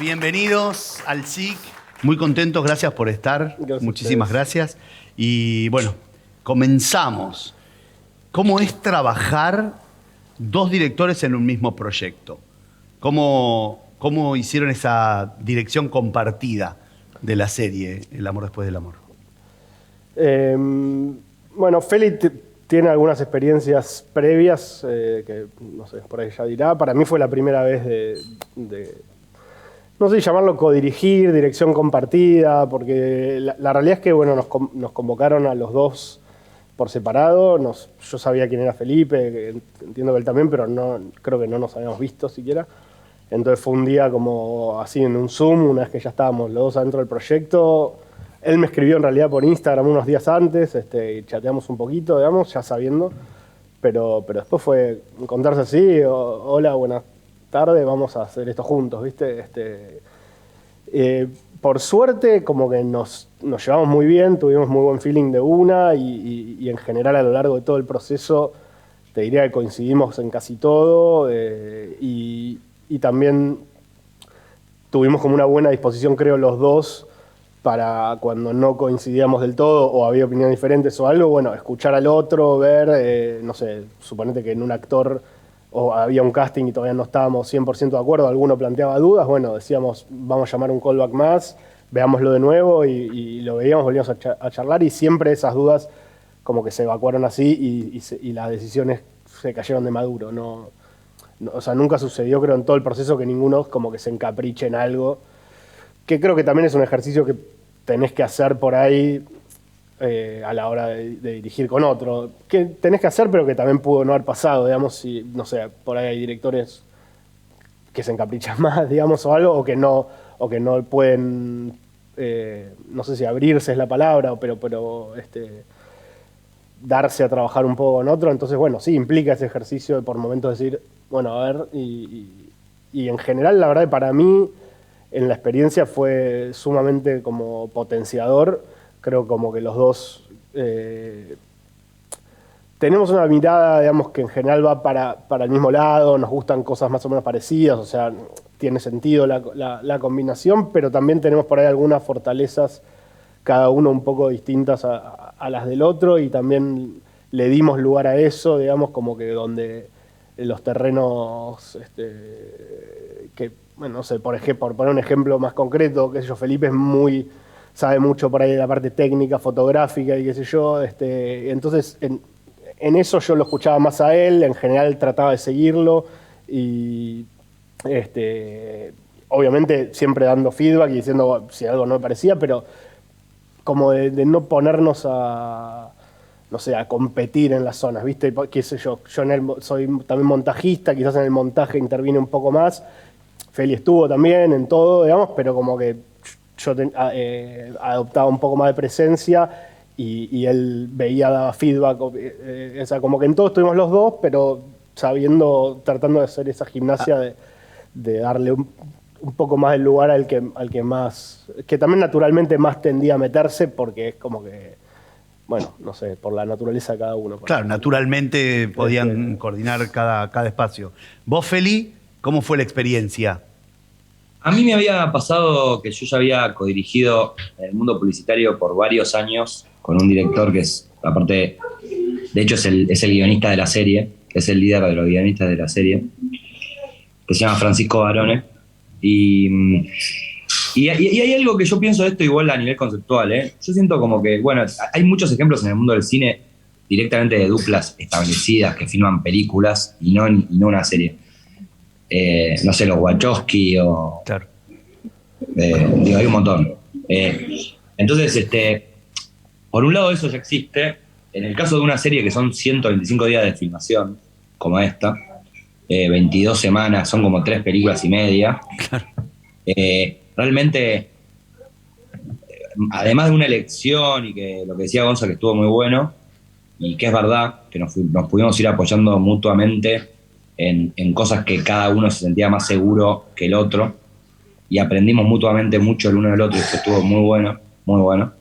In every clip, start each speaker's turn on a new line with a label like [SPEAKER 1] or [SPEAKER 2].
[SPEAKER 1] Bienvenidos al SIC. Muy contentos, gracias por estar.
[SPEAKER 2] Gracias.
[SPEAKER 1] Muchísimas gracias. Y bueno, comenzamos. ¿Cómo es trabajar dos directores en un mismo proyecto? ¿Cómo hicieron esa dirección compartida de la serie El amor después del amor?
[SPEAKER 2] Bueno, Feli tiene algunas experiencias previas que, no sé, por ahí ya dirá. Para mí fue la primera vez de no sé, llamarlo codirigir, dirección compartida, porque la realidad es que, bueno, nos convocaron a los dos por separado. Yo sabía quién era Felipe, que entiendo que él también, pero creo que no nos habíamos visto siquiera. Entonces fue un día como así en un Zoom, una vez que ya estábamos los dos adentro del proyecto. Él me escribió en realidad por Instagram unos días antes, y chateamos un poquito, digamos, ya sabiendo. Pero después fue encontrarse así, hola, buenas tardes, vamos a hacer esto juntos, ¿viste? Por suerte, como que nos llevamos muy bien, tuvimos muy buen feeling de una y en general a lo largo de todo el proceso te diría que coincidimos en casi todo y también tuvimos como una buena disposición, creo, los dos para cuando no coincidíamos del todo o había opiniones diferentes o algo, bueno, escuchar al otro, ver, no sé, suponete que en un actor o había un casting y todavía no estábamos 100% de acuerdo, alguno planteaba dudas, bueno, decíamos, vamos a llamar un callback más, veámoslo de nuevo y lo veíamos, volvíamos a charlar y siempre esas dudas como que se evacuaron así y las decisiones se cayeron de maduro, o sea, nunca sucedió, creo, en todo el proceso que ninguno como que se encapriche en algo, que creo que también es un ejercicio que tenés que hacer por ahí a la hora de dirigir con otro. Que tenés que hacer, pero que también pudo no haber pasado, digamos, si, no sé, por ahí hay directores que se encaprichan más, digamos, o algo, o que no pueden, no sé si abrirse es la palabra, pero darse a trabajar un poco con otro. Entonces, bueno, sí, implica ese ejercicio de por momentos decir, bueno, a ver, y en general, la verdad, que para mí, en la experiencia fue sumamente como potenciador. Creo como que los dos tenemos una mirada, digamos, que en general va para el mismo lado, nos gustan cosas más o menos parecidas, o sea, tiene sentido la combinación, pero también tenemos por ahí algunas fortalezas, cada uno un poco distintas a las del otro, y también le dimos lugar a eso, digamos, como que donde los terrenos que, bueno, no sé, por poner un ejemplo más concreto, qué sé yo, Felipe sabe mucho por ahí de la parte técnica, fotográfica y qué sé yo, entonces en eso yo lo escuchaba más a él, en general trataba de seguirlo y obviamente siempre dando feedback y diciendo si algo no me parecía, pero como de no ponernos no sé, a competir en las zonas, ¿viste? Qué sé yo soy también montajista, quizás en el montaje intervine un poco más, Feli estuvo también en todo, digamos, pero como que yo adoptaba un poco más de presencia y él daba feedback, o sea, como que en todo estuvimos los dos, pero tratando de hacer esa gimnasia de darle un poco más el lugar al que más, que también naturalmente más tendía a meterse, porque es como que, bueno, no sé, por la naturaleza de cada uno.
[SPEAKER 1] Claro, naturalmente podían coordinar cada espacio. ¿Vos, Feli, cómo fue la experiencia?
[SPEAKER 3] A mí me había pasado que yo ya había codirigido en el mundo publicitario por varios años con un director que es, aparte, de hecho es el guionista de la serie, es el líder de los guionistas de la serie, que se llama Francisco Barone. Y hay algo que yo pienso de esto igual a nivel conceptual, ¿eh? Yo siento como que, bueno, hay muchos ejemplos en el mundo del cine directamente de duplas establecidas que filman películas y no una serie. No sé, los Wachowski o...
[SPEAKER 1] Claro.
[SPEAKER 3] Digo, hay un montón. Entonces, por un lado eso ya existe. En el caso de una serie que son 125 días de filmación, como esta, 22 semanas, son como 3 películas y media.
[SPEAKER 1] Claro.
[SPEAKER 3] Realmente, además de una elección y que lo que decía Gonza que estuvo muy bueno, y que es verdad, que nos pudimos ir apoyando mutuamente en cosas que cada uno se sentía más seguro que el otro, y aprendimos mutuamente mucho el uno del otro, y eso estuvo muy bueno, muy bueno.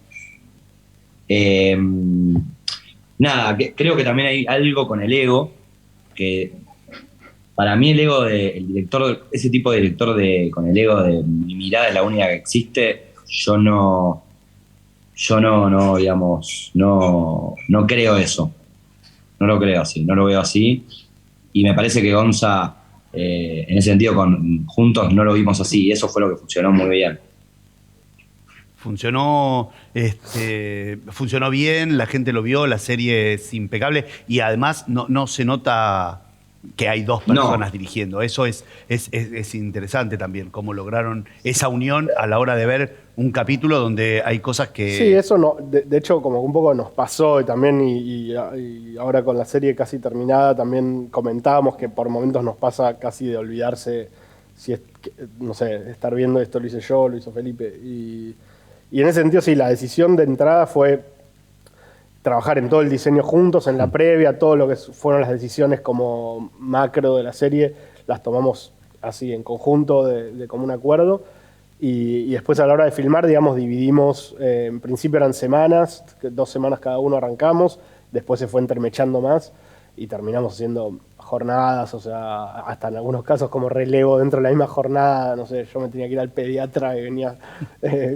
[SPEAKER 3] Nada, creo que también hay algo con el ego, que para mí el ego del director, ese tipo de director con el ego de mi mirada es la única que existe, digamos, no creo eso. No lo creo así, no lo veo así. Y me parece que Gonza, en ese sentido, juntos no lo vimos así. Y eso fue lo que funcionó muy bien.
[SPEAKER 1] Funcionó bien, la gente lo vio, la serie es impecable y además no se nota que hay dos personas dirigiendo. Eso es interesante también, cómo lograron esa unión a la hora de ver un capítulo donde hay cosas que...
[SPEAKER 2] Sí, eso no, de hecho como un poco nos pasó y también y ahora con la serie casi terminada también comentábamos que por momentos nos pasa casi de olvidarse si es, no sé, estar viendo esto lo hice yo, lo hizo Felipe y en ese sentido sí, la decisión de entrada fue trabajar en todo el diseño juntos, en la previa, todo lo que fueron las decisiones como macro de la serie, las tomamos así en conjunto de común acuerdo. Y después a la hora de filmar, digamos, dividimos, en principio eran semanas, 2 semanas cada uno arrancamos, después se fue intermechando más y terminamos haciendo jornadas, o sea, hasta en algunos casos como relevo dentro de la misma jornada, no sé, yo me tenía que ir al pediatra y venía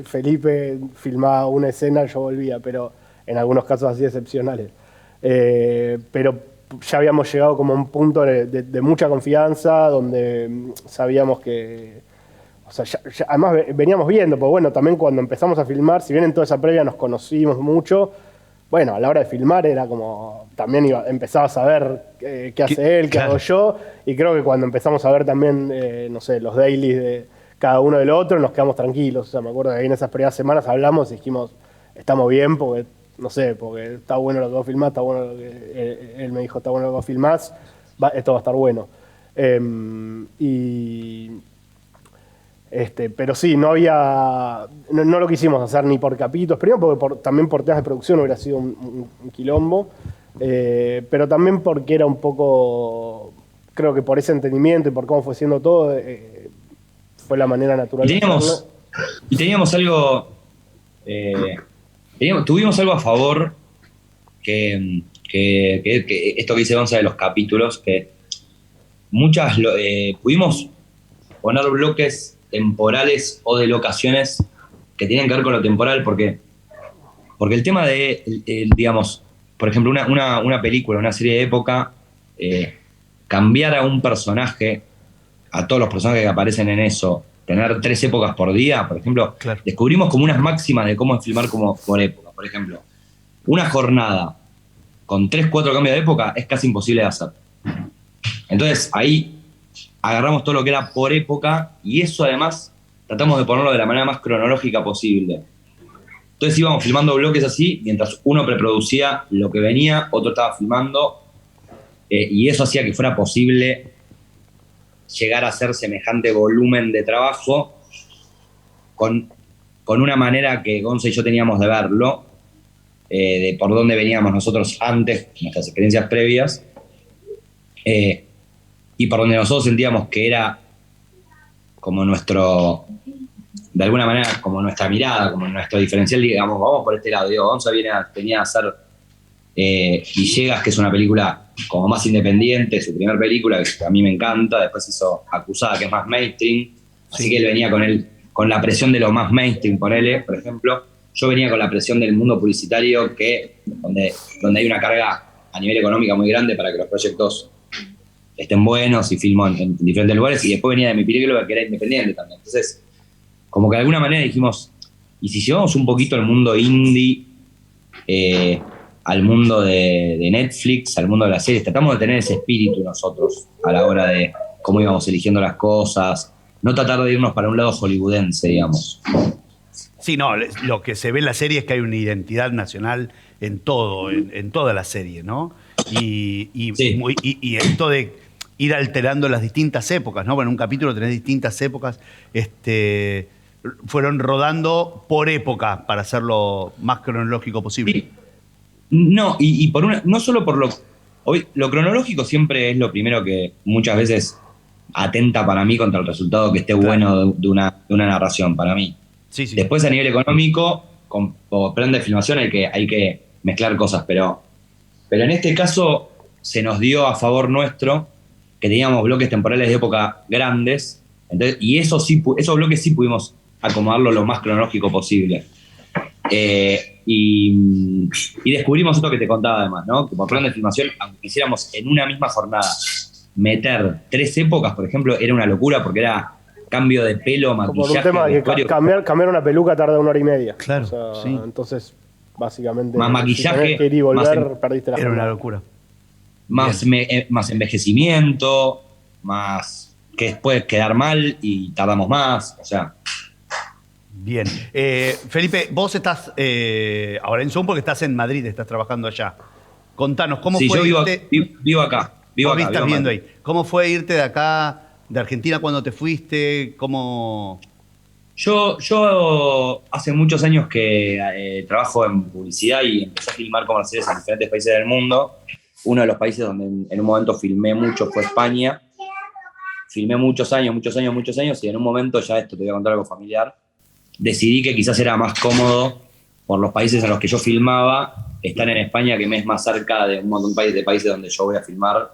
[SPEAKER 2] Felipe, filmaba una escena, yo volvía, pero en algunos casos así excepcionales. Pero ya habíamos llegado como a un punto de mucha confianza, donde sabíamos que... O sea, además veníamos viendo, pues bueno, también cuando empezamos a filmar, si bien en toda esa previa nos conocimos mucho, bueno, a la hora de filmar era como, también empezabas a ver qué hace él, qué hago yo, y creo que cuando empezamos a ver también, no sé, los dailies de cada uno del otro, nos quedamos tranquilos. O sea, me acuerdo que ahí en esas primeras semanas hablamos y dijimos, estamos bien, porque, no sé, porque está bueno lo que vos filmás, está bueno lo que él me dijo, está bueno lo que vos filmás, esto va a estar bueno. Pero sí, no lo quisimos hacer ni por capítulos, primero porque también por temas de producción hubiera sido un quilombo, pero también porque era un poco, creo que por ese entendimiento y por cómo fue siendo todo, fue la manera natural de hacerlo.
[SPEAKER 3] Y teníamos algo, tuvimos algo a favor, que esto que dice Gonza de los capítulos, que pudimos poner bloques temporales o de locaciones que tienen que ver con lo temporal, porque el tema de, digamos, por ejemplo, una película, una serie de época, cambiar a un personaje, a todos los personajes que aparecen en eso, tener 3 épocas por día, por ejemplo, descubrimos como unas máximas de cómo filmar como por época. Por ejemplo, una jornada con 3, 4 cambios de época es casi imposible de hacer. Entonces, ahí agarramos todo lo que era por época y eso además tratamos de ponerlo de la manera más cronológica posible. Entonces íbamos filmando bloques así, mientras uno preproducía lo que venía, otro estaba filmando, y eso hacía que fuera posible llegar a hacer semejante volumen de trabajo con una manera que Gonza y yo teníamos de verlo, de por dónde veníamos nosotros antes, nuestras experiencias previas, y por donde nosotros sentíamos que era como de alguna manera, como nuestra mirada, como nuestro diferencial, digamos, vamos por este lado. Digo, Gonza venía a hacer Villegas, que es una película como más independiente, su primera película, que a mí me encanta, después hizo Acusada, que es más mainstream, así que él venía con la presión de lo más mainstream, por ejemplo. Yo venía con la presión del mundo publicitario, donde hay una carga a nivel económico muy grande para que los proyectos estén buenos y filmo en diferentes lugares, y después venía de mi película que era independiente también. Entonces, como que de alguna manera dijimos, ¿y si llevamos un poquito al mundo indie, al mundo de Netflix, al mundo de las series? Tratamos de tener ese espíritu nosotros a la hora de cómo íbamos eligiendo las cosas, no tratar de irnos para un lado hollywoodense, digamos.
[SPEAKER 1] Sí, no, lo que se ve en la serie es que hay una identidad nacional en todo, en toda la serie, ¿no? Y esto de ir alterando las distintas épocas, ¿no? Bueno, en un capítulo tenés distintas épocas, fueron rodando por época para hacerlo más cronológico posible.
[SPEAKER 3] Sí. No, no solo por lo cronológico siempre es lo primero que muchas veces atenta para mí contra el resultado que esté bueno de una narración, para mí.
[SPEAKER 1] Sí.
[SPEAKER 3] Después a nivel económico, con plan de filmación hay que mezclar cosas, pero en este caso se nos dio a favor nuestro que teníamos bloques temporales de época grandes, entonces, y esos bloques sí pudimos acomodarlo lo más cronológico posible. Y descubrimos esto que te contaba además, ¿no? Que por plan de filmación, aunque quisiéramos en una misma jornada meter 3 épocas, por ejemplo, era una locura porque era cambio de pelo,
[SPEAKER 2] Por un
[SPEAKER 3] maquillaje,
[SPEAKER 2] tema de que
[SPEAKER 3] vestuario,
[SPEAKER 2] cambiar una peluca tarda 1 hora y media.
[SPEAKER 1] Claro,
[SPEAKER 2] O sea,
[SPEAKER 1] sí.
[SPEAKER 2] entonces, básicamente,
[SPEAKER 3] más
[SPEAKER 2] si
[SPEAKER 3] maquillaje,
[SPEAKER 2] tenés que ir y volver, perdiste la
[SPEAKER 1] Era una
[SPEAKER 2] jornada.
[SPEAKER 1] locura.
[SPEAKER 3] más envejecimiento, más que después quedar mal y tardamos más, o sea.
[SPEAKER 1] Bien. Felipe, vos estás ahora en Zoom porque estás en Madrid, estás trabajando allá. Contanos, ¿cómo
[SPEAKER 3] Sí,
[SPEAKER 1] fue
[SPEAKER 3] yo
[SPEAKER 1] irte?
[SPEAKER 3] vivo acá. Vivo
[SPEAKER 1] Vos
[SPEAKER 3] acá,
[SPEAKER 1] estás
[SPEAKER 3] vivo en
[SPEAKER 1] viendo
[SPEAKER 3] Madrid.
[SPEAKER 1] ahí. ¿Cómo fue irte de acá, de Argentina, cuando te fuiste? ¿Cómo...?
[SPEAKER 3] Yo hace muchos años que trabajo en publicidad y empecé a filmar comerciales en diferentes países del mundo. Uno de los países donde en un momento filmé mucho fue España. Filmé muchos años y en un momento, ya esto te voy a contar algo familiar, decidí que quizás era más cómodo por los países a los que yo filmaba estar en España, que me es más cerca de un montón de países donde yo voy a filmar,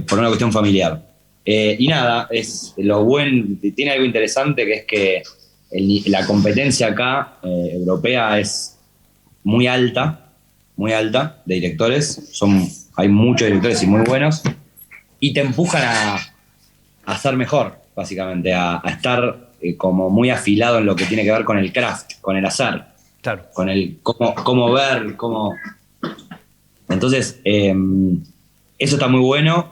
[SPEAKER 3] por una cuestión familiar. Y nada, tiene algo interesante que es que la competencia acá europea es muy alta, de directores. Hay muchos directores y muy buenos, y te empujan a ser mejor, básicamente, a estar como muy afilado en lo que tiene que ver con el craft, con el hacer,
[SPEAKER 1] Claro.
[SPEAKER 3] con el cómo ver, cómo... Entonces, eso está muy bueno.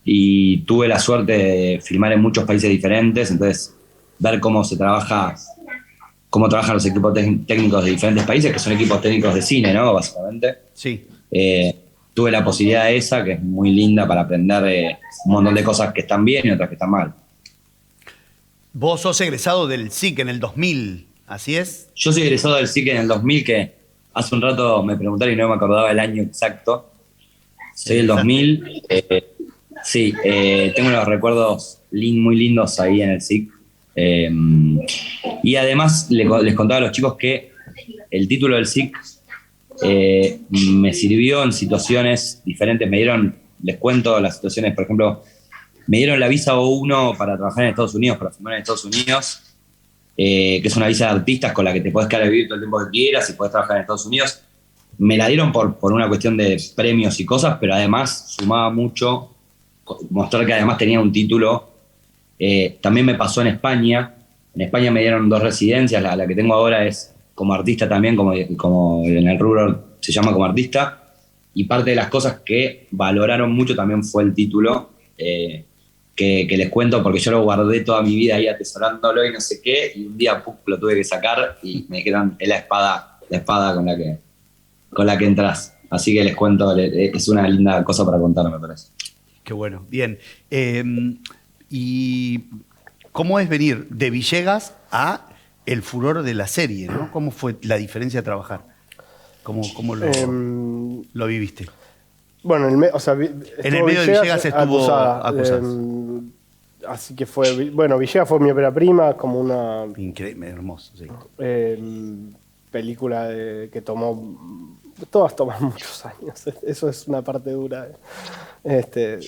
[SPEAKER 3] Y tuve la suerte de filmar en muchos países diferentes, entonces ver cómo trabajan los equipos técnicos de diferentes países, que son equipos técnicos de cine, ¿no? Básicamente.
[SPEAKER 1] Sí.
[SPEAKER 3] Tuve la posibilidad esa, que es muy linda para aprender un montón de cosas que están bien y otras que están mal.
[SPEAKER 1] Vos sos egresado del SIC en el 2000, ¿así es?
[SPEAKER 3] Yo soy egresado del SIC en el 2000, que hace un rato me preguntaron y no me acordaba el año exacto. Soy del 2000. Sí, tengo unos recuerdos muy lindos ahí en el SIC. Y además les contaba a los chicos que el título del SIC me sirvió en situaciones diferentes. Les cuento las situaciones, por ejemplo, me dieron la visa O1 para trabajar en Estados Unidos, para filmar en Estados Unidos, que es una visa de artistas con la que te puedes quedar a vivir todo el tiempo que quieras y puedes trabajar en Estados Unidos. Me la dieron por una cuestión de premios y cosas, pero además sumaba mucho mostrar que además tenía un título. También me pasó en España. En España me dieron 2 residencias. La que tengo ahora es como artista también, como en el rubro se llama como artista. Y parte de las cosas que valoraron mucho también fue el título, que les cuento porque yo lo guardé toda mi vida ahí atesorándolo y no sé qué. Y un día lo tuve que sacar y me dijeron, es la espada con la que entras. Así que les cuento, es una linda cosa para contar, me parece.
[SPEAKER 1] Qué bueno, bien. ¿Y cómo es venir de Villegas a el furor de la serie, ¿no? ¿Cómo fue la diferencia de trabajar? ¿Cómo lo viviste?
[SPEAKER 2] Bueno, en
[SPEAKER 1] el medio de Villegas estuvo Acusadas.
[SPEAKER 2] Así que bueno, Villegas fue mi ópera prima, como una
[SPEAKER 1] Increíble, hermoso, sí.
[SPEAKER 2] película que todas toman muchos años, eso es una parte dura de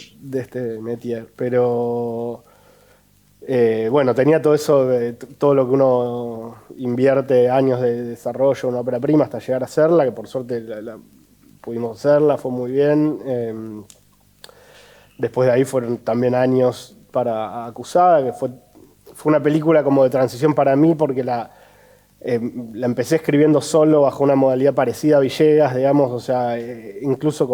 [SPEAKER 2] este métier, pero bueno, tenía todo eso, todo lo que uno invierte años de desarrollo, una ópera prima hasta llegar a hacerla, que por suerte pudimos hacerla, fue muy bien. Después de ahí fueron también años para Acusada, que fue una película como de transición para mí, porque la empecé escribiendo solo bajo una modalidad parecida a Villegas, digamos, o sea, incluso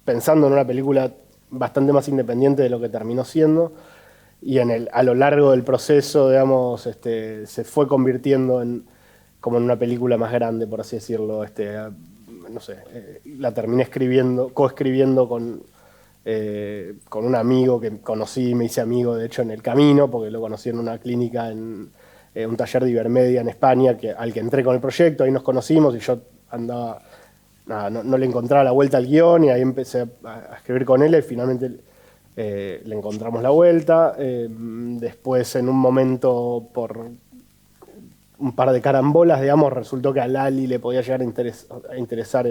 [SPEAKER 2] pensando en una película bastante más independiente de lo que terminó siendo, y a lo largo del proceso, digamos, se fue convirtiendo como en una película más grande, por así decirlo. No sé, la terminé coescribiendo con un amigo que conocí, me hice amigo de hecho en el camino, porque lo conocí en una clínica, en un taller de Ibermedia en España, al que entré con el proyecto, ahí nos conocimos y yo andaba, no le encontraba la vuelta al guión, y ahí empecé a escribir con él y finalmente le encontramos la vuelta. Después, en un momento, por un par de carambolas, digamos, resultó que a Lali le podía llegar a interesar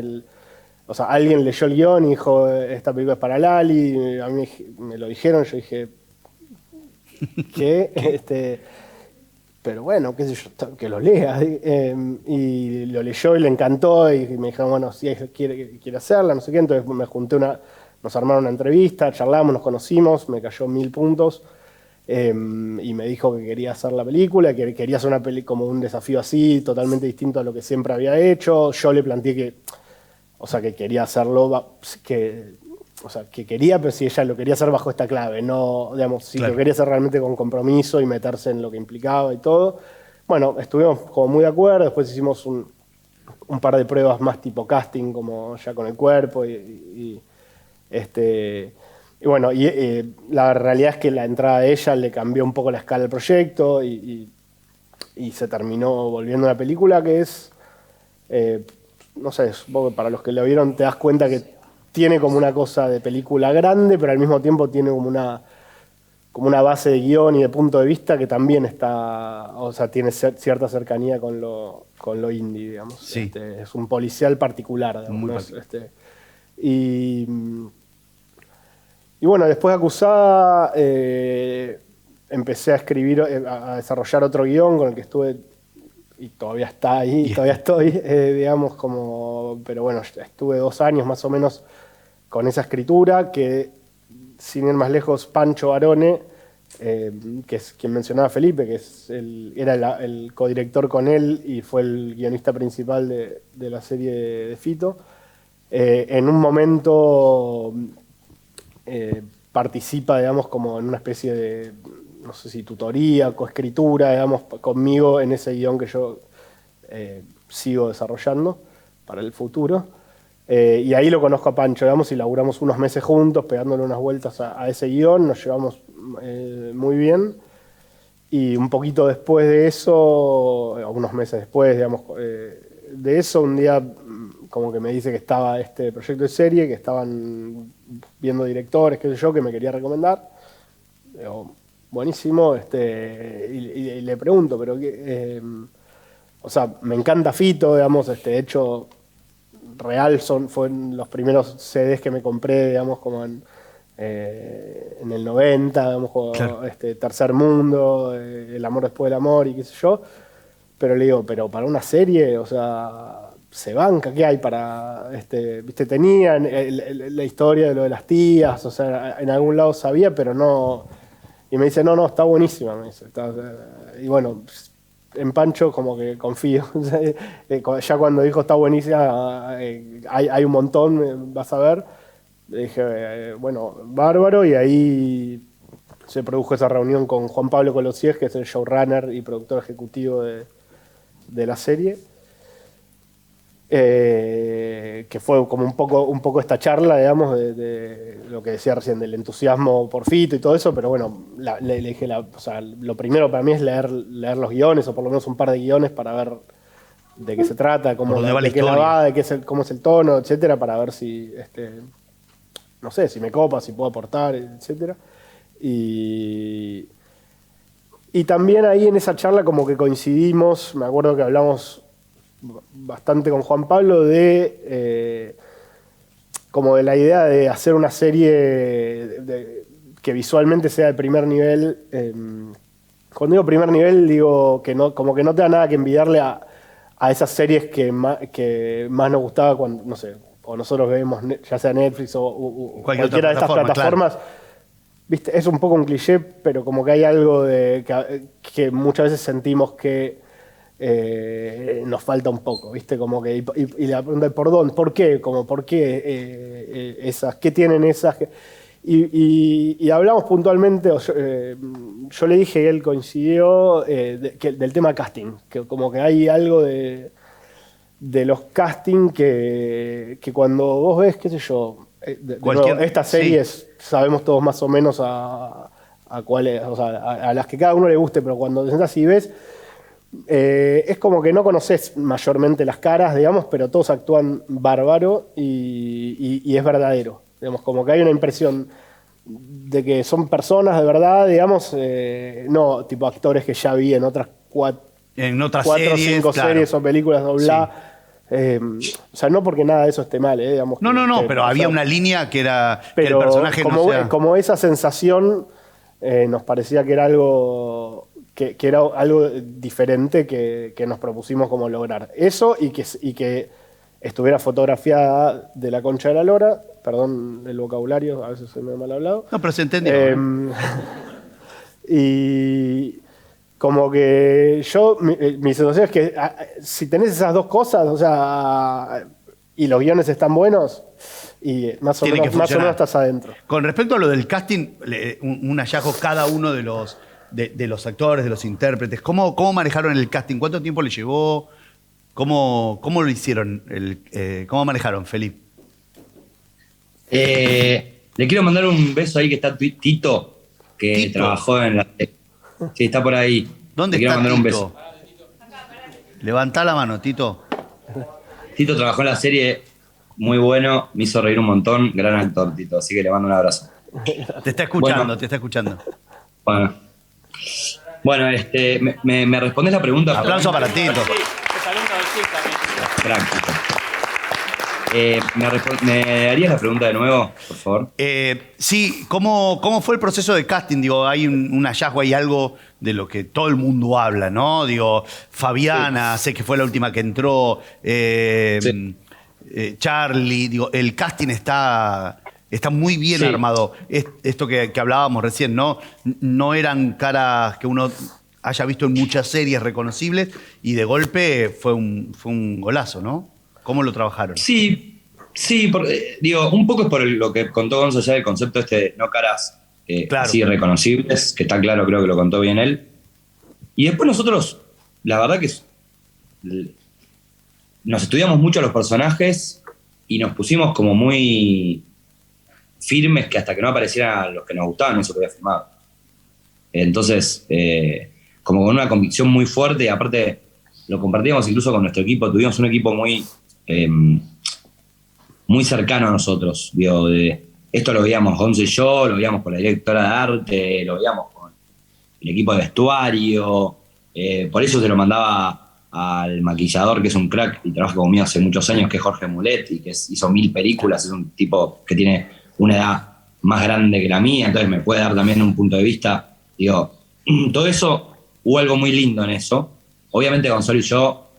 [SPEAKER 2] o sea, alguien leyó el guión y dijo, esta película es para Lali, a mí me lo dijeron, yo dije, ¿qué? Pero bueno, qué sé yo, que lo lea. Y lo leyó y le encantó y me dijeron, bueno, si quiere hacerla, no sé qué. Entonces me junté nos armaron una entrevista, charlamos, nos conocimos, me cayó 1000 puntos y me dijo que quería hacer la película, que quería hacer una como un desafío así, totalmente distinto a lo que siempre había hecho. Yo le planteé que, o sea, que quería hacerlo, que quería, pero si ella lo quería hacer bajo esta clave, no, digamos, si lo quería hacer realmente con compromiso y meterse en lo que implicaba y todo. Bueno, estuvimos como muy de acuerdo, después hicimos un par de pruebas más tipo casting, como ya con el cuerpo y bueno, la realidad es que la entrada de ella le cambió un poco la escala del proyecto y se terminó volviendo una película que es, no sé, supongo que para los que la vieron te das cuenta que tiene como una cosa de película grande, pero al mismo tiempo tiene como una base de guión y de punto de vista que también está, o sea, tiene cierta cercanía con lo indie, digamos.
[SPEAKER 1] Sí.
[SPEAKER 2] Es un policial particular, digamos, ¿no? Y bueno, después de Acusada empecé a escribir, a desarrollar otro guión con el que estuve, y todavía está ahí, todavía estoy, digamos, pero bueno, estuve 2 años más o menos con esa escritura, que sin ir más lejos, Pancho Barone, que es quien mencionaba Felipe, que era el codirector con él y fue el guionista principal de la serie de Fito, en un momento participa, digamos, como en una especie de, no sé si tutoría, coescritura, digamos, conmigo en ese guión que yo sigo desarrollando para el futuro. Y ahí lo conozco a Pancho, digamos, y laburamos unos meses juntos, pegándole unas vueltas a ese guión, nos llevamos muy bien. Y un poquito después de eso, unos meses después, digamos, de eso, un día como que me dice que estaba este proyecto de serie, que estaban viendo directores, qué sé yo, que me quería recomendar. Digo, buenísimo, y le pregunto, pero o sea, me encanta Fito, digamos, de hecho, real fueron los primeros CDs que me compré, digamos, como en el 90, digamos, como,
[SPEAKER 1] claro.
[SPEAKER 2] Tercer Mundo, El amor después del amor y qué sé yo. Pero le digo, pero para una serie, o sea, se banca, ¿qué hay para, viste, tenían la historia de lo de las tías, o sea, en algún lado sabía, pero no. Y me dice, no, está buenísima, me dice. Y bueno, en Pancho como que confío. Ya cuando dijo está buenísima, hay un montón, vas a ver. Le dije, bueno, bárbaro, y ahí se produjo esa reunión con Juan Pablo Colosier, que es el showrunner y productor ejecutivo de la serie. Que fue como un poco esta charla, digamos, de lo que decía recién, del entusiasmo por Fito y todo eso, pero bueno, le dije, o sea, lo primero para mí es leer los guiones, o por lo menos un par de guiones para ver de qué se trata, cómo de qué la va, cómo es el tono, etcétera, para ver si, no sé, si me copa, si puedo aportar, etcétera. Y también ahí en esa charla como que coincidimos, me acuerdo que hablamos bastante con Juan Pablo como de la idea de hacer una serie que visualmente sea de primer nivel. Cuando digo primer nivel, digo que no, como que no te da nada que envidiarle a esas series que más nos gustaba cuando, no sé, o nosotros vemos, ya sea Netflix o cualquiera de estas plataformas. Claro. ¿Viste? Es un poco un cliché, pero como que hay algo que muchas veces sentimos que nos falta un poco, ¿viste? Como que, y la pregunta es ¿por dónde? ¿Por qué? Como, ¿por qué esas? ¿Qué tienen esas? Y hablamos puntualmente, yo le dije y él coincidió del tema casting, que como que hay algo de los casting que cuando vos ves, qué sé yo, nuevo, estas series, sí, sabemos todos más o menos a cuáles, o sea, a las que cada uno le guste, pero cuando te sentás y ves, es como que no conoces mayormente las caras, digamos, pero todos actúan bárbaro y es verdadero. Digamos, como que hay una impresión de que son personas de verdad, digamos, no tipo actores que ya vi en otras cuatro o cinco series o películas dobladas. Claro. O sea, no porque nada de eso esté mal, digamos.
[SPEAKER 1] No, pero había una línea que era que el
[SPEAKER 2] pero
[SPEAKER 1] personaje
[SPEAKER 2] como,
[SPEAKER 1] no sea...
[SPEAKER 2] como esa sensación nos parecía que era algo que era algo diferente que nos propusimos como lograr. Eso y que estuviera fotografiada de la concha de la lora, perdón el vocabulario, a veces soy medio mal hablado.
[SPEAKER 1] No, pero se entendió.
[SPEAKER 2] Y como que mi sensación es que si tenés esas dos cosas, o sea, y los guiones están buenos, y más o menos estás adentro.
[SPEAKER 1] Con respecto a lo del casting, un hallazgo cada uno de los actores, de los intérpretes. ¿Cómo manejaron el casting? ¿Cuánto tiempo le llevó? ¿Cómo lo hicieron? ¿Cómo manejaron, Felipe?
[SPEAKER 3] Le quiero mandar un beso ahí que está Tito, que
[SPEAKER 1] ¿Tito?
[SPEAKER 3] trabajó en la... Sí, está por ahí.
[SPEAKER 1] ¿Dónde
[SPEAKER 3] Le
[SPEAKER 1] está
[SPEAKER 3] quiero mandar
[SPEAKER 1] Tito?
[SPEAKER 3] un beso.
[SPEAKER 1] Levantá la mano, Tito.
[SPEAKER 3] Tito trabajó en la serie, muy bueno, me hizo reír un montón, gran actor, Tito, así que le mando un abrazo.
[SPEAKER 1] Te está escuchando,
[SPEAKER 3] Bueno.
[SPEAKER 1] te está escuchando.
[SPEAKER 3] Bueno, ¿me respondés la pregunta?
[SPEAKER 1] Aplauso para Tito.
[SPEAKER 3] Práctico. ¿Me harías la pregunta de nuevo, por favor?
[SPEAKER 1] Sí, ¿cómo fue el proceso de casting? Digo, hay un hallazgo, hay algo de lo que todo el mundo habla, ¿no? Digo, Fabiana, sé que fue la última que entró,
[SPEAKER 3] Sí.
[SPEAKER 1] Charlie, digo, el casting está muy bien
[SPEAKER 3] Sí.
[SPEAKER 1] armado. Esto que hablábamos recién, ¿no? No eran caras que uno haya visto en muchas series reconocibles y de golpe fue un golazo, ¿no? ¿Cómo lo trabajaron?
[SPEAKER 3] Sí, digo, un poco es por lo que contó Gonzo ya, el concepto de no caras
[SPEAKER 1] Claro.
[SPEAKER 3] así reconocibles, que está claro, creo que lo contó bien él. Y después nosotros, la verdad que nos estudiamos mucho a los personajes y nos pusimos como muy firmes que hasta que no aparecieran los que nos gustaban no se podía filmar. Entonces, como con una convicción muy fuerte, y aparte lo compartíamos incluso con nuestro equipo, tuvimos un equipo muy cercano a nosotros. Digo, esto lo veíamos Gonzo y yo, lo veíamos con la directora de arte, lo veíamos con el equipo de vestuario, por eso se lo mandaba al maquillador, que es un crack y trabaja conmigo hace muchos años, que es Jorge Mulet, y que hizo 1000 películas, es un tipo que tiene una edad más grande que la mía, entonces me puede dar también un punto de vista. Digo, todo eso, hubo algo muy lindo en eso. Obviamente Gonzalo y yo,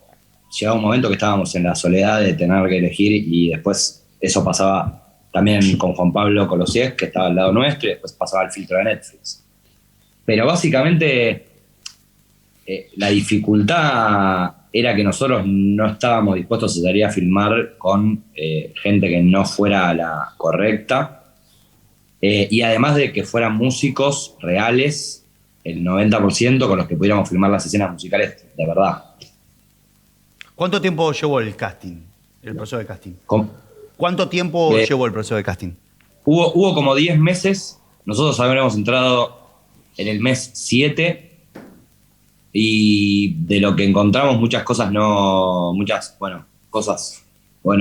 [SPEAKER 3] llegaba un momento que estábamos en la soledad de tener que elegir, y después eso pasaba también con Juan Pablo Colosies, que estaba al lado nuestro, y después pasaba el filtro de Netflix. Pero básicamente la dificultad era que nosotros no estábamos dispuestos a salir a filmar con gente que no fuera la correcta, y además de que fueran músicos reales, el 90% con los que pudiéramos filmar las escenas musicales de verdad.
[SPEAKER 1] ¿Cuánto tiempo llevó el casting, el proceso de casting?
[SPEAKER 3] ¿Cómo?
[SPEAKER 1] ¿Cuánto tiempo llevó el proceso de casting?
[SPEAKER 3] Hubo como 10 meses, nosotros habíamos entrado en el mes 7, y de lo que encontramos muchas cosas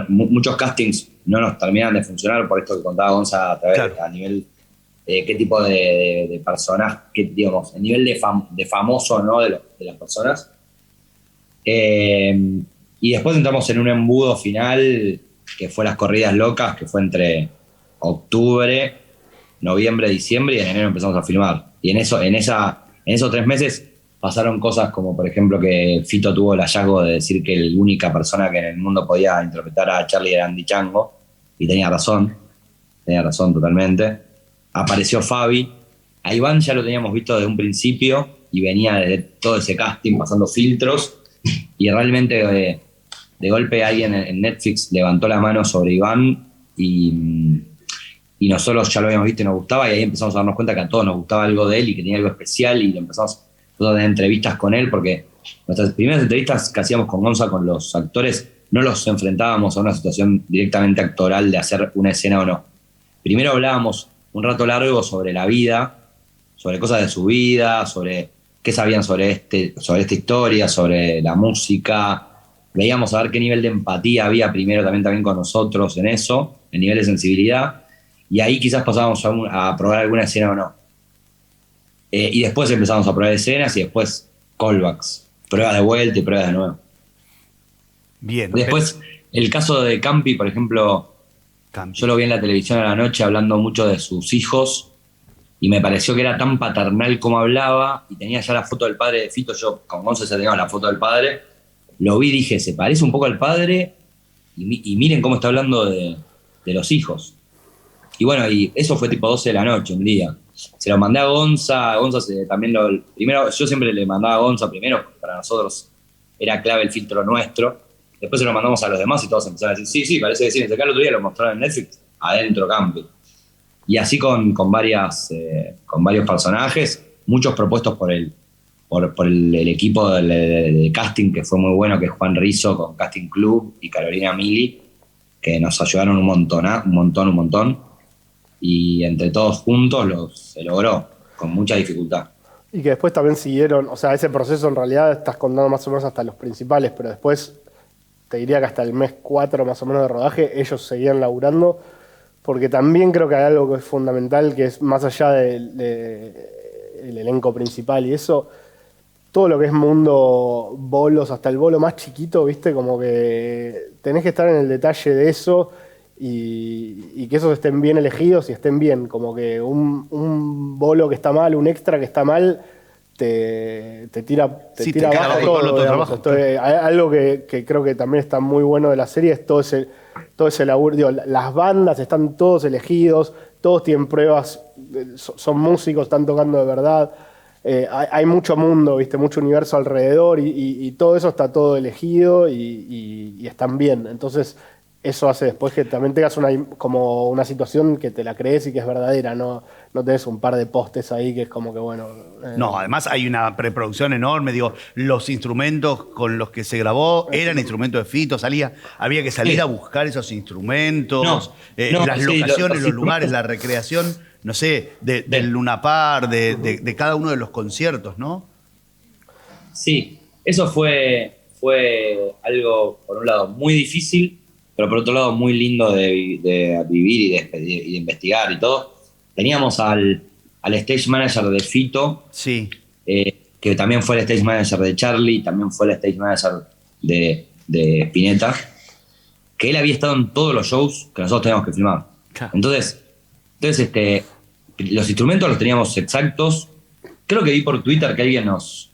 [SPEAKER 3] muchos castings no nos terminan de funcionar por esto que contaba Gonza a nivel qué tipo de personas, digamos, el nivel de famoso, ¿no? de las personas. Y después entramos en un embudo final que fue Las Corridas Locas, que fue entre octubre, noviembre, diciembre, y en enero empezamos a filmar. Y en esos 3 meses pasaron cosas como, por ejemplo, que Fito tuvo el hallazgo de decir que la única persona que en el mundo podía interpretar a Charlie era Andy Chango, y tenía razón totalmente. Apareció Fabi, a Iván ya lo teníamos visto desde un principio y venía de todo ese casting pasando filtros, y realmente de golpe alguien en Netflix levantó la mano sobre Iván, y nosotros ya lo habíamos visto y nos gustaba, y ahí empezamos a darnos cuenta que a todos nos gustaba algo de él y que tenía algo especial, y empezamos a tener entrevistas con él, porque nuestras primeras entrevistas que hacíamos con Gonza, con los actores, no los enfrentábamos a una situación directamente actoral de hacer una escena o no. Primero hablábamos un rato largo sobre la vida, sobre cosas de su vida, sobre qué sabían sobre esta historia, sobre la música. Veíamos a ver qué nivel de empatía había primero también con nosotros en eso, el nivel de sensibilidad, y ahí quizás pasábamos a probar alguna escena o no. Y después empezamos a probar escenas, y después callbacks, pruebas de vuelta y pruebas de nuevo.
[SPEAKER 1] Bien.
[SPEAKER 3] Después, el caso de Campi, por ejemplo,
[SPEAKER 1] Campi.
[SPEAKER 3] yo lo vi en la televisión a la noche hablando mucho de sus hijos y me pareció que era tan paternal como hablaba y tenía ya la foto del padre de Fito. Yo con 11 ya tenía la foto del padre. Lo vi y dije, se parece un poco al padre y miren cómo está hablando de los hijos. Y bueno, y eso fue tipo 12 de la noche, un día. Se lo mandé a Gonza también primero, yo siempre le mandaba a Gonza primero, porque para nosotros era clave el filtro nuestro. Después se lo mandamos a los demás y todos empezaron a decir, sí, parece que sí. Acá el otro día lo mostraron en Netflix, adentro Campi. Y así con varios personajes, muchos propuestos por el equipo de casting, que fue muy bueno, que es Juan Rizzo con Casting Club y Carolina Mili, que nos ayudaron un montón. Y entre todos juntos se logró, con mucha dificultad.
[SPEAKER 2] Y que después también siguieron, o sea, ese proceso en realidad estás contando más o menos hasta los principales, pero después te diría que hasta el mes 4 más o menos de rodaje ellos seguían laburando, porque también creo que hay algo que es fundamental, que es más allá del elenco principal y eso, todo lo que es mundo bolos, hasta el bolo más chiquito, viste, como que tenés que estar en el detalle de eso y que esos estén bien elegidos y estén bien, como que un bolo que está mal, un extra que está mal, te tira abajo todo, digamos. Entonces, algo que creo que también está muy bueno de la serie es todo ese laburo. Digo, las bandas están todos elegidos, todos tienen pruebas, son músicos, están tocando de verdad. Hay mucho mundo, ¿viste? Mucho universo alrededor y todo eso está todo elegido y están bien. Entonces, eso hace después que también tengas como una situación que te la crees y que es verdadera, no tenés un par de postes ahí que es como que, bueno...
[SPEAKER 1] No, además hay una preproducción enorme, digo, los instrumentos con los que se grabó eran instrumentos de Fito, había que salir a buscar esos instrumentos, las locaciones, los lugares, la recreación, no sé, del Luna Park, de cada uno de los conciertos, ¿no?
[SPEAKER 3] Sí, eso fue algo, por un lado, muy difícil, pero por otro lado muy lindo de vivir y de investigar y todo. Teníamos al stage manager de Fito,
[SPEAKER 1] sí.
[SPEAKER 3] Que también fue el stage manager de Charlie, también fue el stage manager de Spinetta, que él había estado en todos los shows que nosotros teníamos que filmar.
[SPEAKER 1] Claro.
[SPEAKER 3] Entonces los instrumentos los teníamos exactos. Creo que vi por Twitter que alguien nos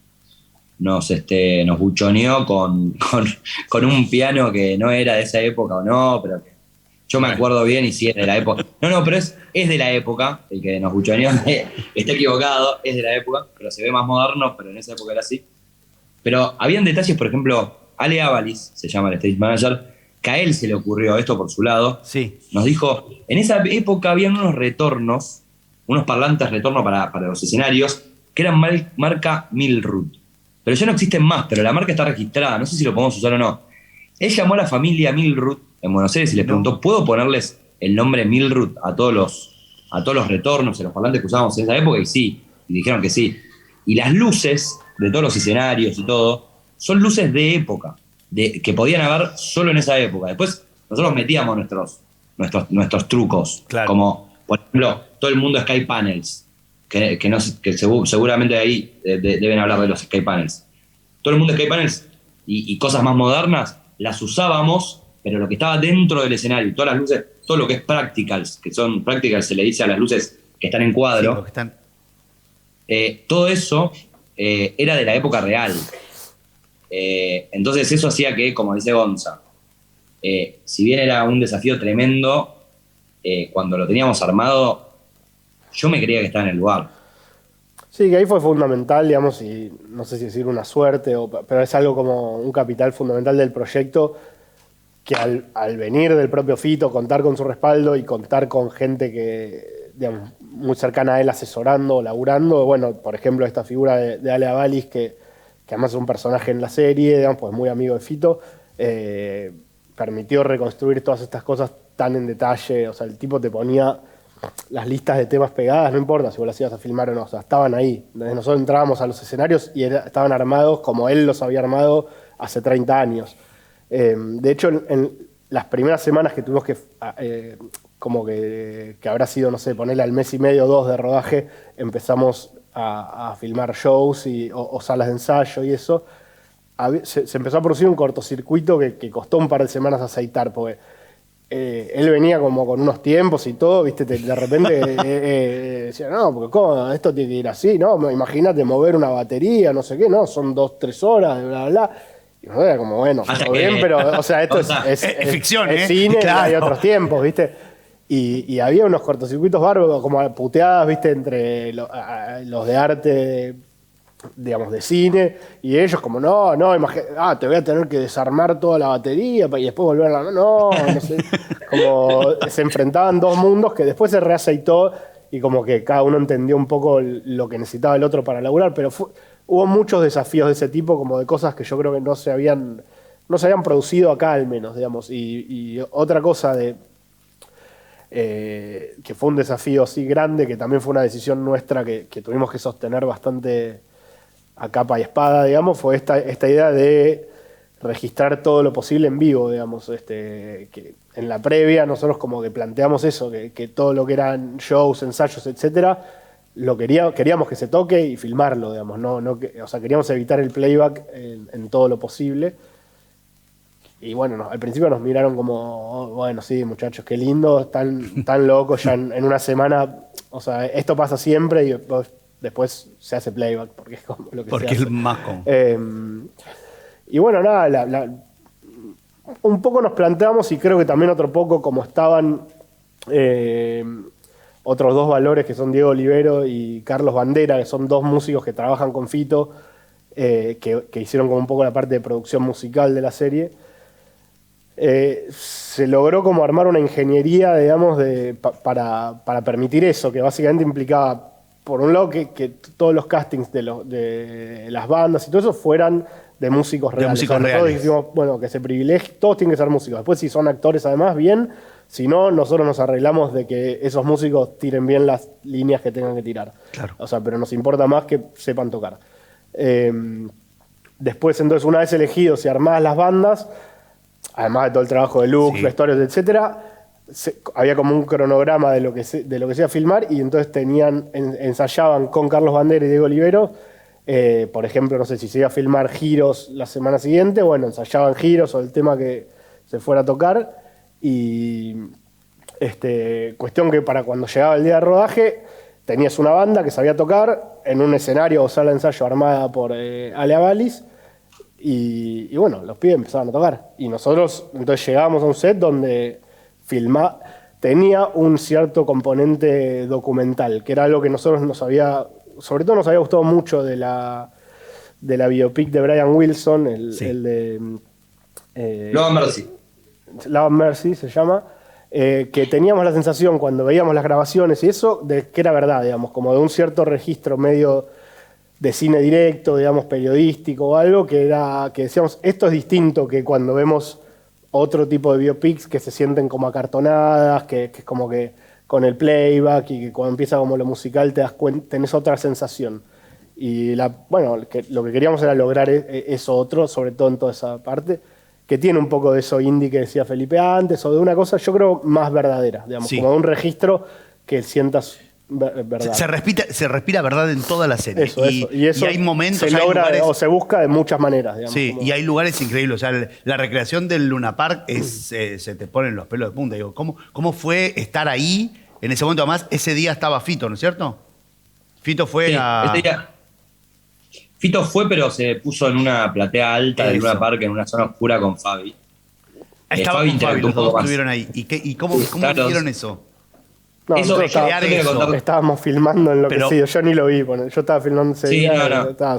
[SPEAKER 3] buchoneó con un piano que no era de esa época o no, pero que yo me acuerdo bien y sí es de la época. No, pero es de la época, el que nos buchoneó está equivocado, es de la época, pero se ve más moderno, pero en esa época era así. Pero habían detalles, por ejemplo, Ale Avalis, se llama el stage manager, que a él se le ocurrió esto por su lado.
[SPEAKER 1] Sí.
[SPEAKER 3] Nos dijo, en esa época habían unos retornos, unos parlantes retorno para los escenarios, que eran marca Milrut. Pero ya no existen más, pero la marca está registrada, no sé si lo podemos usar o no. Él llamó a la familia Milrut en Buenos Aires y les preguntó, ¿puedo ponerles el nombre Milrut a todos los retornos, a los parlantes que usábamos en esa época? Y sí, y dijeron que sí. Y las luces de todos los escenarios y todo, son luces de época, que podían haber solo en esa época. Después nosotros metíamos nuestros trucos,
[SPEAKER 1] claro.
[SPEAKER 3] Como, por ejemplo, todo el mundo Sky Panels, que seguramente ahí deben hablar de los Sky Panels. Todo el mundo Sky Panels y cosas más modernas las usábamos, pero lo que estaba dentro del escenario, todas las luces, todo lo que es practicals, que son practicals, se le dice a las luces que están en cuadro,
[SPEAKER 1] Sí, que están...
[SPEAKER 3] todo eso era de la época real. Entonces eso hacía que, como dice Gonza, si bien era un desafío tremendo, cuando lo teníamos armado, yo me creía que estaba en el lugar.
[SPEAKER 2] Sí, que ahí fue fundamental, digamos, y no sé si decir una suerte, pero es algo como un capital fundamental del proyecto, que al venir del propio Fito, contar con su respaldo y contar con gente que, digamos, muy cercana a él asesorando o laburando, bueno, por ejemplo, esta figura de Ale Avalis, que además es un personaje en la serie, digamos, pues muy amigo de Fito, permitió reconstruir todas estas cosas tan en detalle. O sea, el tipo te ponía las listas de temas pegadas, no importa si vos las ibas a filmar o no, o sea, estaban ahí. Nosotros entrábamos a los escenarios y estaban armados como él los había armado hace 30 años. De hecho, en las primeras semanas que tuvimos como que habrá sido, no sé, ponerle al mes y medio o 2 de rodaje, empezamos a filmar shows o salas de ensayo y eso. se empezó a producir un cortocircuito que costó un par de semanas aceitar, porque él venía como con unos tiempos y todo, ¿viste? De repente decía, no, porque ¿cómo? Esto tiene que ir así, ¿no? Imagínate mover una batería, no sé qué, ¿no? Son 2-3 horas, bla, bla, bla. Y no era como, bueno, todo bien, pero, o sea, esto es
[SPEAKER 1] ficción,
[SPEAKER 2] es cine,
[SPEAKER 1] claro.
[SPEAKER 2] hay otros tiempos, ¿viste? Y había unos cortocircuitos bárbaros, como puteadas, ¿viste? Entre los de arte, digamos, de cine, y ellos como, no, te voy a tener que desarmar toda la batería y después volver a la... No sé. Como se enfrentaban dos mundos que después se reaceitó y como que cada uno entendió un poco lo que necesitaba el otro para laburar, pero hubo muchos desafíos de ese tipo, como de cosas que yo creo que no se habían producido acá al menos, digamos. Y otra cosa que fue un desafío así grande, que también fue una decisión nuestra que tuvimos que sostener bastante a capa y espada, digamos, fue esta idea de registrar todo lo posible en vivo, digamos, que en la previa nosotros como que planteamos eso, que todo lo que eran shows, ensayos, etcétera, queríamos que se toque y filmarlo, digamos, o sea, queríamos evitar el playback en todo lo posible. Y bueno, al principio nos miraron como, bueno, sí, muchachos, qué lindo, tan locos, ya en una semana, o sea, esto pasa siempre y después se hace playback, porque es como lo que
[SPEAKER 1] porque
[SPEAKER 2] se hace.
[SPEAKER 1] es más común.
[SPEAKER 2] Y bueno, nada, un poco nos planteamos, y creo que también otro poco, como estaban otros dos valores, que son Diego Olivero y Carlos Bandera, que son dos músicos que trabajan con Fito, que hicieron como un poco la parte de producción musical de la serie. Se logró como armar una ingeniería, digamos, para permitir eso, que básicamente implicaba, por un lado, que todos los castings de las bandas y todo eso fueran de músicos reales.
[SPEAKER 1] músicos
[SPEAKER 2] nosotros
[SPEAKER 1] reales.
[SPEAKER 2] dijimos, bueno, que se privilegie, todos tienen que ser músicos. Después, si son actores, además, bien. Si no, nosotros nos arreglamos de que esos músicos tiren bien las líneas que tengan que tirar.
[SPEAKER 1] Claro.
[SPEAKER 2] O sea, pero nos importa más que sepan tocar. Después, entonces, una vez elegidos y armadas las bandas, además de todo el trabajo de looks,
[SPEAKER 1] Sí.
[SPEAKER 2] vestuarios, etcétera, había como un cronograma de lo que se iba a filmar, y entonces ensayaban con Carlos Bandera y Diego Olivero. Por ejemplo, no sé si se iba a filmar Giros la semana siguiente, bueno, ensayaban Giros o el tema que se fuera a tocar. Y cuestión que para cuando llegaba el día de rodaje tenías una banda que sabía tocar en un escenario o sala de ensayo armada por Ale Avalis. Y bueno, los pibes empezaban a tocar. Y nosotros entonces llegábamos a un set donde tenía un cierto componente documental, que era algo que nosotros sobre todo nos había gustado mucho de la biopic de Brian Wilson,
[SPEAKER 1] Sí.
[SPEAKER 2] el de...
[SPEAKER 3] Love and Mercy.
[SPEAKER 2] Love and Mercy se llama, que teníamos la sensación cuando veíamos las grabaciones y eso, de que era verdad, digamos, como de un cierto registro medio de cine directo, digamos, periodístico o algo, que decíamos, esto es distinto que cuando vemos otro tipo de biopics que se sienten como acartonadas, que es como que con el playback, y que cuando empieza como lo musical te das cuenta, tenés otra sensación. Y lo que queríamos era lograr eso otro, sobre todo en toda esa parte, que tiene un poco de eso indie que decía Felipe antes, o de una cosa, yo creo, más verdadera, digamos,
[SPEAKER 1] Sí.
[SPEAKER 2] como de un registro que sientas verdad.
[SPEAKER 1] Se respira verdad en toda la serie.
[SPEAKER 2] Eso. Y eso
[SPEAKER 1] hay momentos,
[SPEAKER 2] se
[SPEAKER 1] hay
[SPEAKER 2] logra
[SPEAKER 1] lugares,
[SPEAKER 2] o se busca de muchas maneras, digamos.
[SPEAKER 1] sí,
[SPEAKER 2] como-
[SPEAKER 1] y hay lugares increíbles. O sea, la recreación del Luna Park se te ponen los pelos de punta. Digo, ¿cómo fue estar ahí en ese momento? Además, ese día estaba Fito, ¿no es cierto? Fito fue
[SPEAKER 3] Sí,
[SPEAKER 1] a...
[SPEAKER 3] ese día- Fito fue, pero se puso en una platea alta de
[SPEAKER 1] Eso.
[SPEAKER 3] Luna Park, en una zona oscura con Fabi.
[SPEAKER 1] Estaba
[SPEAKER 3] Fabi
[SPEAKER 1] con Fabi,
[SPEAKER 3] interactuó
[SPEAKER 1] los
[SPEAKER 3] un poco
[SPEAKER 1] dos
[SPEAKER 3] más.
[SPEAKER 1] estuvieron ahí. ¿Y cómo
[SPEAKER 3] Claro.
[SPEAKER 1] hicieron eso?
[SPEAKER 2] No,
[SPEAKER 3] Eso
[SPEAKER 2] nosotros
[SPEAKER 3] de crear eso.
[SPEAKER 2] estábamos filmando en lo
[SPEAKER 1] Pero-
[SPEAKER 2] que sí, yo ni lo vi, yo estaba filmando ese
[SPEAKER 3] Sí,
[SPEAKER 2] día,
[SPEAKER 3] no.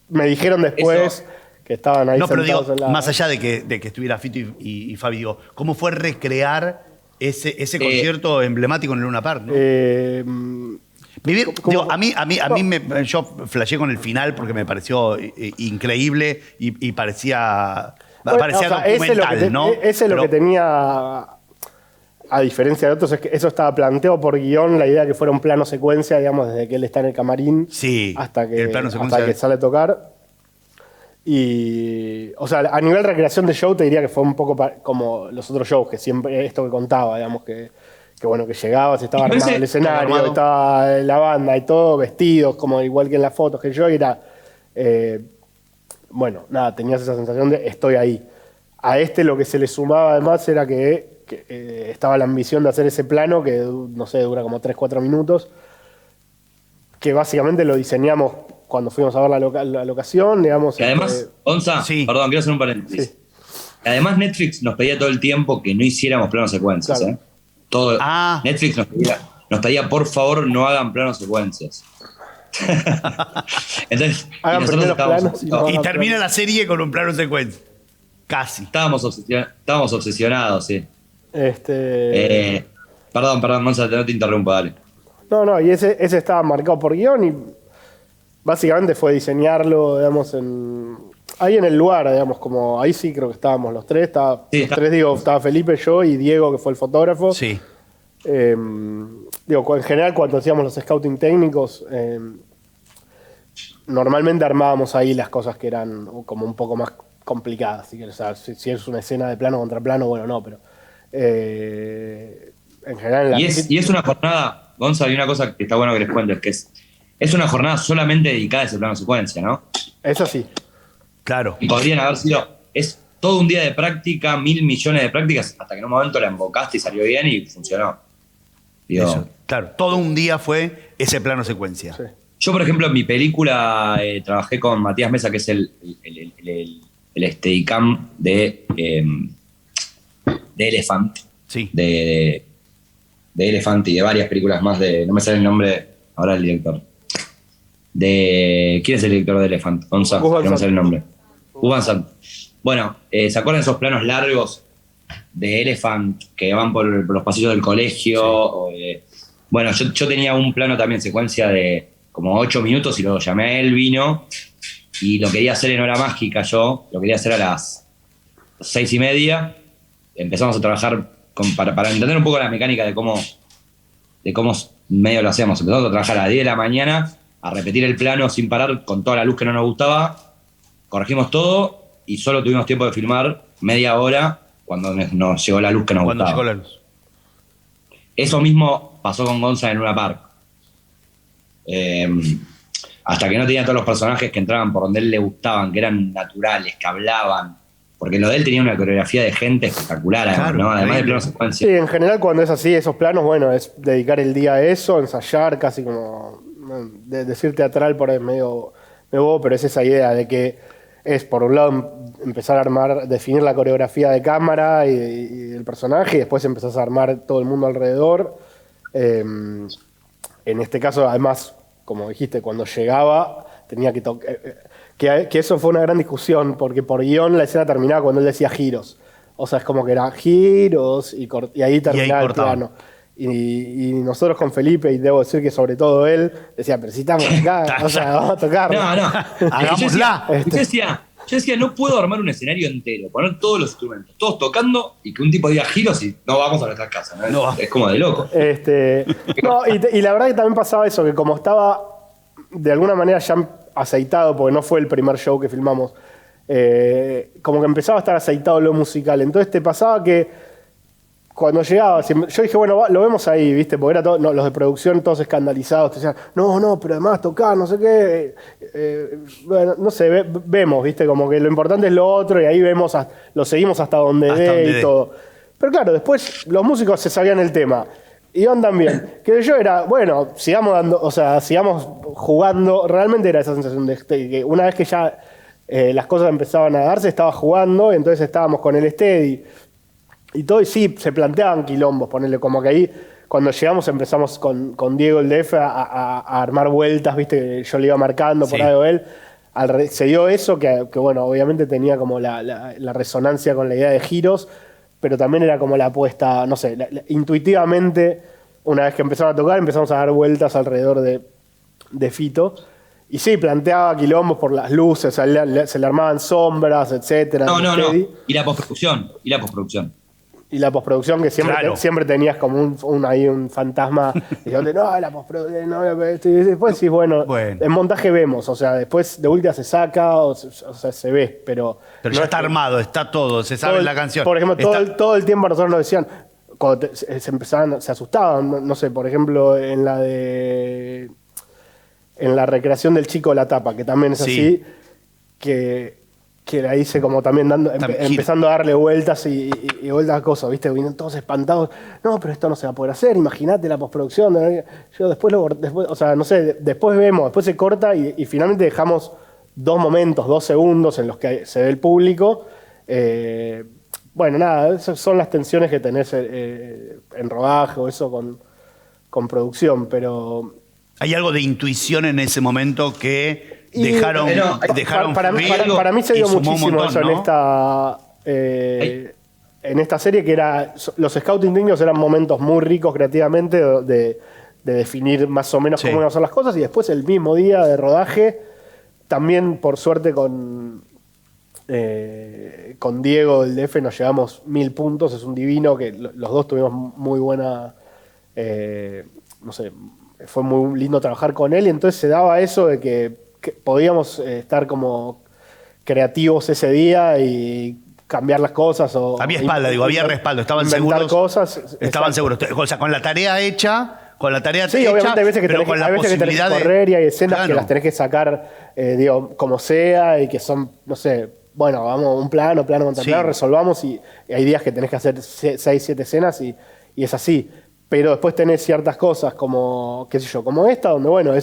[SPEAKER 2] me dijeron después
[SPEAKER 3] Eso.
[SPEAKER 2] que estaban ahí
[SPEAKER 1] No, pero digo,
[SPEAKER 2] sentados en la...
[SPEAKER 1] más allá de que estuviera Fito y Fabi, digo, ¿cómo fue recrear ese concierto emblemático en el Luna Park? ¿no? Digo, a mí yo flasheé con el final porque me pareció increíble y parecía
[SPEAKER 2] Bueno,
[SPEAKER 1] parecía
[SPEAKER 2] o sea, ese
[SPEAKER 1] documental, ¿no?
[SPEAKER 2] Ese lo
[SPEAKER 1] Pero-
[SPEAKER 2] que tenía, a diferencia de otros, es que eso estaba planteado por guión, la idea de que fuera un plano secuencia, digamos, desde que él está en el camarín
[SPEAKER 1] Sí,
[SPEAKER 2] hasta que,
[SPEAKER 1] el plano secuencia.
[SPEAKER 2] hasta que sale a tocar. Y, o sea, a nivel recreación de show te diría que fue un poco como los otros shows, que siempre, esto que contaba, digamos, que bueno, que llegabas, estaba
[SPEAKER 3] Y
[SPEAKER 2] armado
[SPEAKER 3] parece-
[SPEAKER 2] el escenario,
[SPEAKER 1] armado.
[SPEAKER 2] estaba la banda y todo, vestidos, como igual que en las fotos que yo, y era bueno, nada, tenías esa sensación de estoy ahí. A lo que se le sumaba además era que estaba la ambición de hacer ese plano que, no sé, dura como 3-4 minutos, que básicamente lo diseñamos cuando fuimos a ver la locación, digamos.
[SPEAKER 3] Y además, Onza,
[SPEAKER 1] Sí.
[SPEAKER 3] perdón, quiero hacer un paréntesis.
[SPEAKER 2] Sí.
[SPEAKER 3] Además, Netflix nos pedía todo el tiempo que no hiciéramos planos secuencias.
[SPEAKER 2] Claro.
[SPEAKER 3] Todo,
[SPEAKER 1] Ah.
[SPEAKER 3] Netflix nos pedía, por favor, no hagan planos secuencias. Entonces,
[SPEAKER 2] Hagan
[SPEAKER 3] y nosotros
[SPEAKER 2] primeros
[SPEAKER 3] estábamos,
[SPEAKER 2] planos y no-
[SPEAKER 1] Y termina la serie con un plano secuencia. Casi.
[SPEAKER 3] estábamos obsesionados, sí. Perdón, Monza, no te interrumpo, dale.
[SPEAKER 2] No, y ese estaba marcado por guión y básicamente fue diseñarlo, digamos, ahí en el lugar, digamos, como ahí sí creo que estábamos los tres. Estaba Felipe, yo y Diego, que fue el fotógrafo.
[SPEAKER 1] Sí.
[SPEAKER 2] En general cuando hacíamos los scouting técnicos, normalmente armábamos ahí las cosas que eran como un poco más complicadas. O sea, si es una escena de plano contra plano, bueno, no, pero en general...
[SPEAKER 3] Y es una jornada, Gonza, hay una cosa que está bueno que les cuento, es que es una jornada solamente dedicada a ese plano secuencia, ¿no?
[SPEAKER 2] Eso sí.
[SPEAKER 1] Claro.
[SPEAKER 3] Y podrían haber sido, es todo un día de práctica, 1.000 millones de prácticas, hasta que en un momento la embocaste y salió bien y funcionó. Digo,
[SPEAKER 1] Eso, claro. Todo un día fue ese plano secuencia.
[SPEAKER 2] Sí.
[SPEAKER 3] yo, por ejemplo, en mi película trabajé con Matías Mesa, que es el Steadicam de Elephant,
[SPEAKER 1] Sí.
[SPEAKER 3] de Elephant y de varias películas más no me sale el nombre ahora del director. ¿Quién es el director de Elephant? Gonza,
[SPEAKER 2] Gus Van
[SPEAKER 3] no me
[SPEAKER 2] Sant.
[SPEAKER 3] sale el nombre. Gus Van Sant. Bueno, ¿se acuerdan esos planos largos de Elephant que van por los pasillos del colegio? Bueno, yo tenía un plano también, secuencia de como 8 minutos, y lo llamé a él, vino, y lo quería hacer en hora mágica yo, lo quería hacer a las 6:30. Empezamos a trabajar para entender un poco la mecánica de cómo medio lo hacemos. Empezamos a trabajar a las 10 de la mañana, a repetir el plano sin parar, con toda la luz que no nos gustaba. Corregimos todo y solo tuvimos tiempo de filmar media hora cuando nos llegó la luz que nos
[SPEAKER 1] Cuando
[SPEAKER 3] gustaba.
[SPEAKER 1] llegó la luz.
[SPEAKER 3] Eso mismo pasó con Gonza en Luna Park. Hasta que no tenía todos los personajes que entraban por donde él le gustaban, que eran naturales, que hablaban. Porque lo de él tenía una coreografía de gente espectacular, además,
[SPEAKER 1] Claro,
[SPEAKER 3] ¿no? Además de
[SPEAKER 1] increíble.
[SPEAKER 3] planos secuencia.
[SPEAKER 2] Sí, en general cuando es así, esos planos, bueno, es dedicar el día a eso, ensayar, casi como decir teatral por ahí medio bobo, pero es esa idea de que es por un lado empezar a armar, definir la coreografía de cámara y el personaje, y después empezás a armar todo el mundo alrededor. En este caso, además, como dijiste, cuando llegaba tenía que tocar. Que eso fue una gran discusión, porque por guión la escena terminaba cuando él decía giros. O sea, es como que era giros y ahí terminaba el
[SPEAKER 1] cortaba.
[SPEAKER 2] plano. Y nosotros con Felipe, y debo decir que sobre todo él, decía, pero si estamos acá, o sea, vamos a tocar.
[SPEAKER 3] No.
[SPEAKER 1] Hagámosla.
[SPEAKER 3] Yo decía, no puedo armar un escenario entero, poner todos los instrumentos, todos tocando, y que un tipo diga giros y no vamos a nuestras casas. ¿No?
[SPEAKER 1] No.
[SPEAKER 3] Es como de loco.
[SPEAKER 2] No, y la verdad que también pasaba eso, que como estaba de alguna manera ya aceitado, porque no fue el primer show que filmamos, como que empezaba a estar aceitado lo musical. Entonces te pasaba que cuando llegaba, yo dije, bueno, lo vemos ahí, ¿viste? Porque era todo, no, los de producción todos escandalizados, te decían, no, pero además tocar, no sé qué. Bueno, no sé, vemos, ¿viste? Como que lo importante es lo otro y ahí vemos, lo seguimos hasta donde
[SPEAKER 1] Hasta
[SPEAKER 2] dé
[SPEAKER 1] donde
[SPEAKER 2] y
[SPEAKER 1] dé.
[SPEAKER 2] todo. Pero claro, después los músicos se sabían el tema. Iban también. Que yo era, bueno, sigamos jugando. Realmente era esa sensación de que una vez que ya las cosas empezaban a darse, estaba jugando, entonces estábamos con el steady y todo, y sí, se planteaban quilombos, ponerle como que ahí, cuando llegamos empezamos con Diego el DF a armar vueltas, viste, yo le iba marcando por
[SPEAKER 1] Sí.
[SPEAKER 2] algo él. Se dio eso, que bueno, obviamente tenía como la resonancia con la idea de giros, pero también era como la apuesta, no sé, intuitivamente, una vez que empezaron a tocar, empezamos a dar vueltas alrededor de Fito. Y sí, planteaba quilombos por las luces, se le armaban sombras, etcétera.
[SPEAKER 3] No.
[SPEAKER 2] Steady.
[SPEAKER 3] Y la postproducción.
[SPEAKER 2] Y la postproducción, que siempre,
[SPEAKER 1] Claro.
[SPEAKER 2] siempre tenías como un fantasma diciendo, no, la postproducción, no, y después sí, bueno,
[SPEAKER 1] Bueno.
[SPEAKER 2] en montaje vemos, o sea, después de última se saca, o sea, se ve, pero...
[SPEAKER 1] Pero
[SPEAKER 2] no
[SPEAKER 1] ya
[SPEAKER 2] es
[SPEAKER 1] está
[SPEAKER 2] que-
[SPEAKER 1] armado, está todo, se sabe la canción.
[SPEAKER 2] Por ejemplo,
[SPEAKER 1] Está-
[SPEAKER 2] todo el tiempo a nosotros nos decían, cuando se asustaban, no sé, por ejemplo, en la recreación del chico de la tapa, que también es
[SPEAKER 1] Sí.
[SPEAKER 2] así, que que la hice como también empezando a darle vueltas y vueltas a cosas, ¿viste? Vinieron todos espantados. No, pero esto no se va a poder hacer, imagínate la postproducción. Yo después, o sea, no sé, después vemos, después se corta y finalmente dejamos 2 segundos en los que se ve el público. Bueno, nada, esas son las tensiones que tenés en rodaje o eso con producción, pero...
[SPEAKER 1] ¿Hay algo de intuición en ese momento que dejaron
[SPEAKER 2] para mí se dio muchísimo eso, ¿no? En esta serie, que era los scouting dignos eran momentos muy ricos creativamente de definir más o menos cómo iban a ser las cosas, y después el mismo día de rodaje, también por suerte con Diego del DF nos llevamos 1000 puntos, es un divino, que los dos tuvimos muy buena, no sé, fue muy lindo trabajar con él, y entonces se daba eso de que podíamos estar como creativos ese día y cambiar las cosas.
[SPEAKER 1] Había espalda, había respaldo, estaban seguros.
[SPEAKER 2] Cosas,
[SPEAKER 1] estaban seguros. O sea, con la tarea hecha,
[SPEAKER 2] sí,
[SPEAKER 1] hecha,
[SPEAKER 2] obviamente hay veces que
[SPEAKER 1] pero
[SPEAKER 2] tenés,
[SPEAKER 1] con la
[SPEAKER 2] hay veces que tenés que correr y hay escenas que las tenés que sacar, como sea, y que son, no sé, bueno, vamos un plano contra plano, resolvamos, y hay días que tenés que hacer 6, 7 escenas y es así. Pero después tenés ciertas cosas como, qué sé yo, como esta, donde bueno,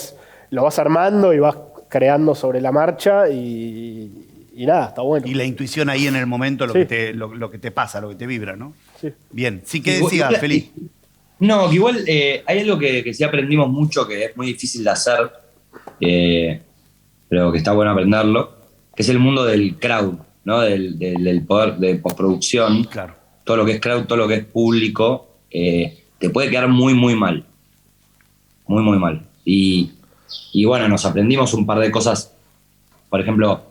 [SPEAKER 2] lo vas armando y vas creando sobre la marcha y nada, está bueno.
[SPEAKER 1] Y la intuición ahí en el momento, lo que te pasa, lo que te vibra, ¿no?
[SPEAKER 2] Sí.
[SPEAKER 1] Bien, sí, que decías, Feliz.
[SPEAKER 3] No, que igual hay algo que sí aprendimos mucho, que es muy difícil de hacer, pero que está bueno aprenderlo, que es el mundo del crowd, ¿no? Del poder de postproducción.
[SPEAKER 1] Claro.
[SPEAKER 3] Todo lo que es crowd, todo lo que es público, te puede quedar muy, muy mal. Muy, muy mal. Y bueno, nos aprendimos un par de cosas. Por ejemplo,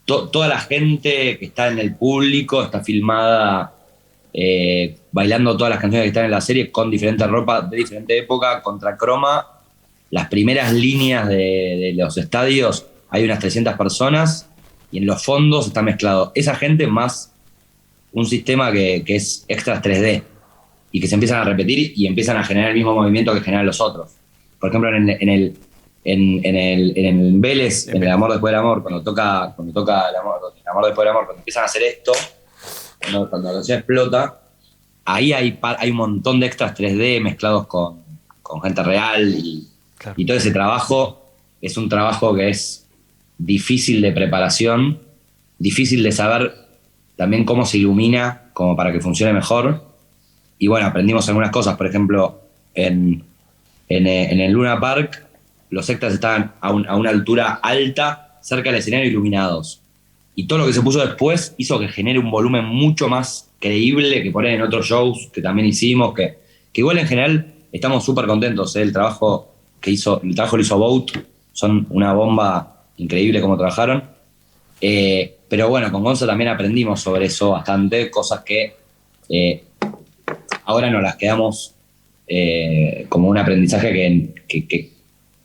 [SPEAKER 3] toda la gente que está en el público está filmada bailando todas las canciones que están en la serie con diferente ropa de diferente época, contra croma. Las primeras líneas de los estadios hay unas 300 personas y en los fondos está mezclado esa gente más un sistema que es extras 3D y que se empiezan a repetir y empiezan a generar el mismo movimiento que generan los otros. Por ejemplo, en el Vélez, en El amor después del amor, cuando toca el amor después del amor, cuando empiezan a hacer esto, cuando la canción explota, ahí hay un montón de extras 3D mezclados con gente real y todo ese trabajo es un trabajo que es difícil de preparación, difícil de saber también cómo se ilumina como para que funcione mejor. Y bueno, aprendimos algunas cosas. Por ejemplo, en el Luna Park los extras estaban a una altura alta cerca del escenario, iluminados. Y todo lo que se puso después hizo que genere un volumen mucho más creíble que poner en otros shows que también hicimos, que igual en general estamos súper contentos. El trabajo lo hizo Boat, son una bomba increíble como trabajaron. Pero bueno, con Gonza también aprendimos sobre eso bastante, cosas que ahora nos las quedamos como un aprendizaje que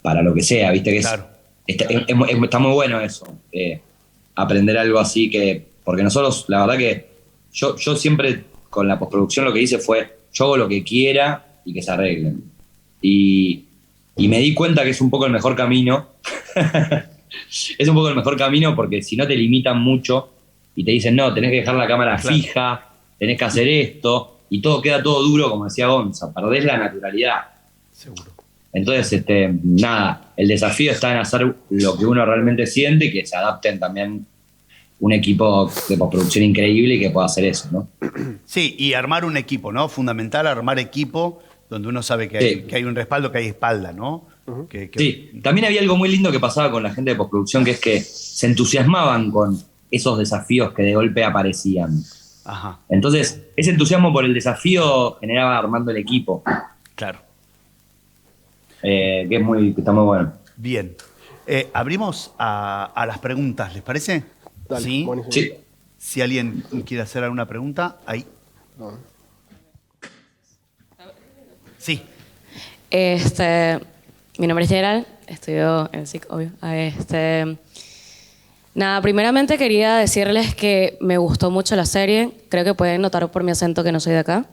[SPEAKER 3] para lo que sea, ¿viste? Que claro. Está muy bueno eso, aprender algo así, porque nosotros, la verdad que yo siempre con la postproducción lo que hice fue, yo hago lo que quiera y que se arreglen. Y me di cuenta que es un poco el mejor camino. Es un poco el mejor camino porque si no te limitan mucho y te dicen, no, tenés que dejar la cámara fija, tenés que hacer esto, y queda todo duro, como decía Gonza, perdés la naturalidad.
[SPEAKER 1] Seguro.
[SPEAKER 3] Entonces, nada, el desafío está en hacer lo que uno realmente siente y que se adapten también un equipo de postproducción increíble y que pueda hacer eso, ¿no?
[SPEAKER 1] Sí, y armar un equipo, ¿no? Fundamental armar equipo donde uno sabe que hay un respaldo, que hay espalda, ¿no?
[SPEAKER 3] Uh-huh. Sí, también había algo muy lindo que pasaba con la gente de postproducción, que es que se entusiasmaban con esos desafíos que de golpe aparecían.
[SPEAKER 1] Ajá.
[SPEAKER 3] Entonces, ese entusiasmo por el desafío generaba armando el equipo.
[SPEAKER 1] Claro.
[SPEAKER 3] Que está muy bueno.
[SPEAKER 1] Bien. Abrimos a las preguntas, ¿les parece?
[SPEAKER 2] Dale,
[SPEAKER 1] ¿Sí?
[SPEAKER 2] Buenísimo.
[SPEAKER 3] Sí.
[SPEAKER 1] Si alguien quiere hacer alguna pregunta, ahí.
[SPEAKER 2] No.
[SPEAKER 1] Sí.
[SPEAKER 4] Mi nombre es Gerald, estudio en SIC, obvio. Nada, primeramente quería decirles que me gustó mucho la serie. Creo que pueden notar por mi acento que no soy de acá.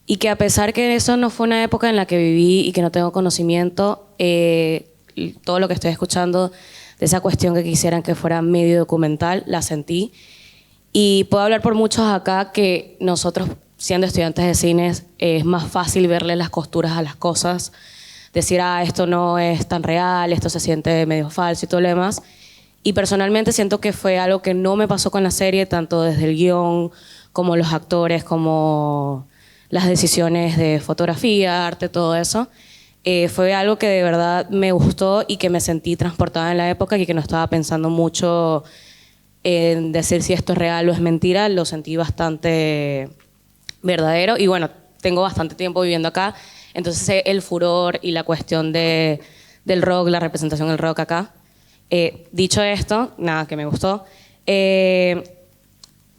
[SPEAKER 4] Y que a pesar que eso no fue una época en la que viví y que no tengo conocimiento, todo lo que estoy escuchando esa cuestión que quisieran que fuera medio documental, la sentí. Y puedo hablar por muchos acá que nosotros, siendo estudiantes de cine, es más fácil verle las costuras a las cosas, decir, esto no es tan real, esto se siente medio falso y todo lo demás. Y personalmente siento que fue algo que no me pasó con la serie, tanto desde el guión, como los actores, como las decisiones de fotografía, arte, todo eso. Fue algo que de verdad me gustó y que me sentí transportada en la época y que no estaba pensando mucho en decir si esto es real o es mentira. Lo sentí bastante verdadero y bueno, tengo bastante tiempo viviendo acá, entonces sé el furor y la cuestión del rock, la representación del rock acá. Dicho esto, nada, que me gustó.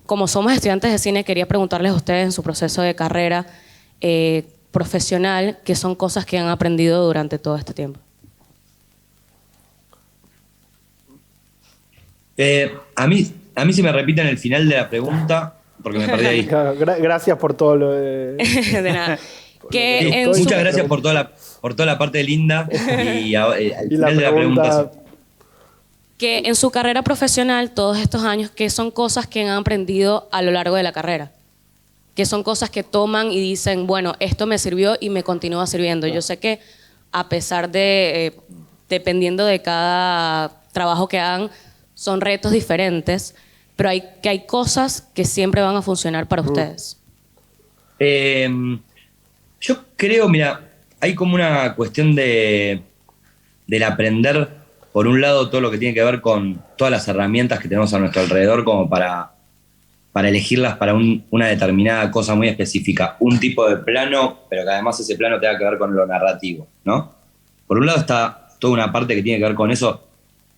[SPEAKER 4] Como somos estudiantes de cine, quería preguntarles a ustedes en su proceso de carrera profesional, ¿qué son cosas que han aprendido durante todo este tiempo?
[SPEAKER 3] A mí se me repite en el final de la pregunta, porque me perdí ahí.
[SPEAKER 2] Gracias por todo lo de...
[SPEAKER 4] De nada.
[SPEAKER 3] Muchas gracias por toda la parte linda y al final de la pregunta...
[SPEAKER 4] Que en su carrera profesional, todos estos años, ¿qué son cosas que han aprendido a lo largo de la carrera? ¿Qué son cosas que toman y dicen, bueno, esto me sirvió y me continúa sirviendo? Yo sé que a pesar de, dependiendo de cada trabajo que hagan, son retos diferentes, pero hay cosas que siempre van a funcionar para ustedes.
[SPEAKER 3] Yo creo, mira, hay como una cuestión del aprender, por un lado, todo lo que tiene que ver con todas las herramientas que tenemos a nuestro alrededor como para elegirlas para una determinada cosa muy específica, un tipo de plano, pero que además ese plano tenga que ver con lo narrativo, ¿no? Por un lado está toda una parte que tiene que ver con eso,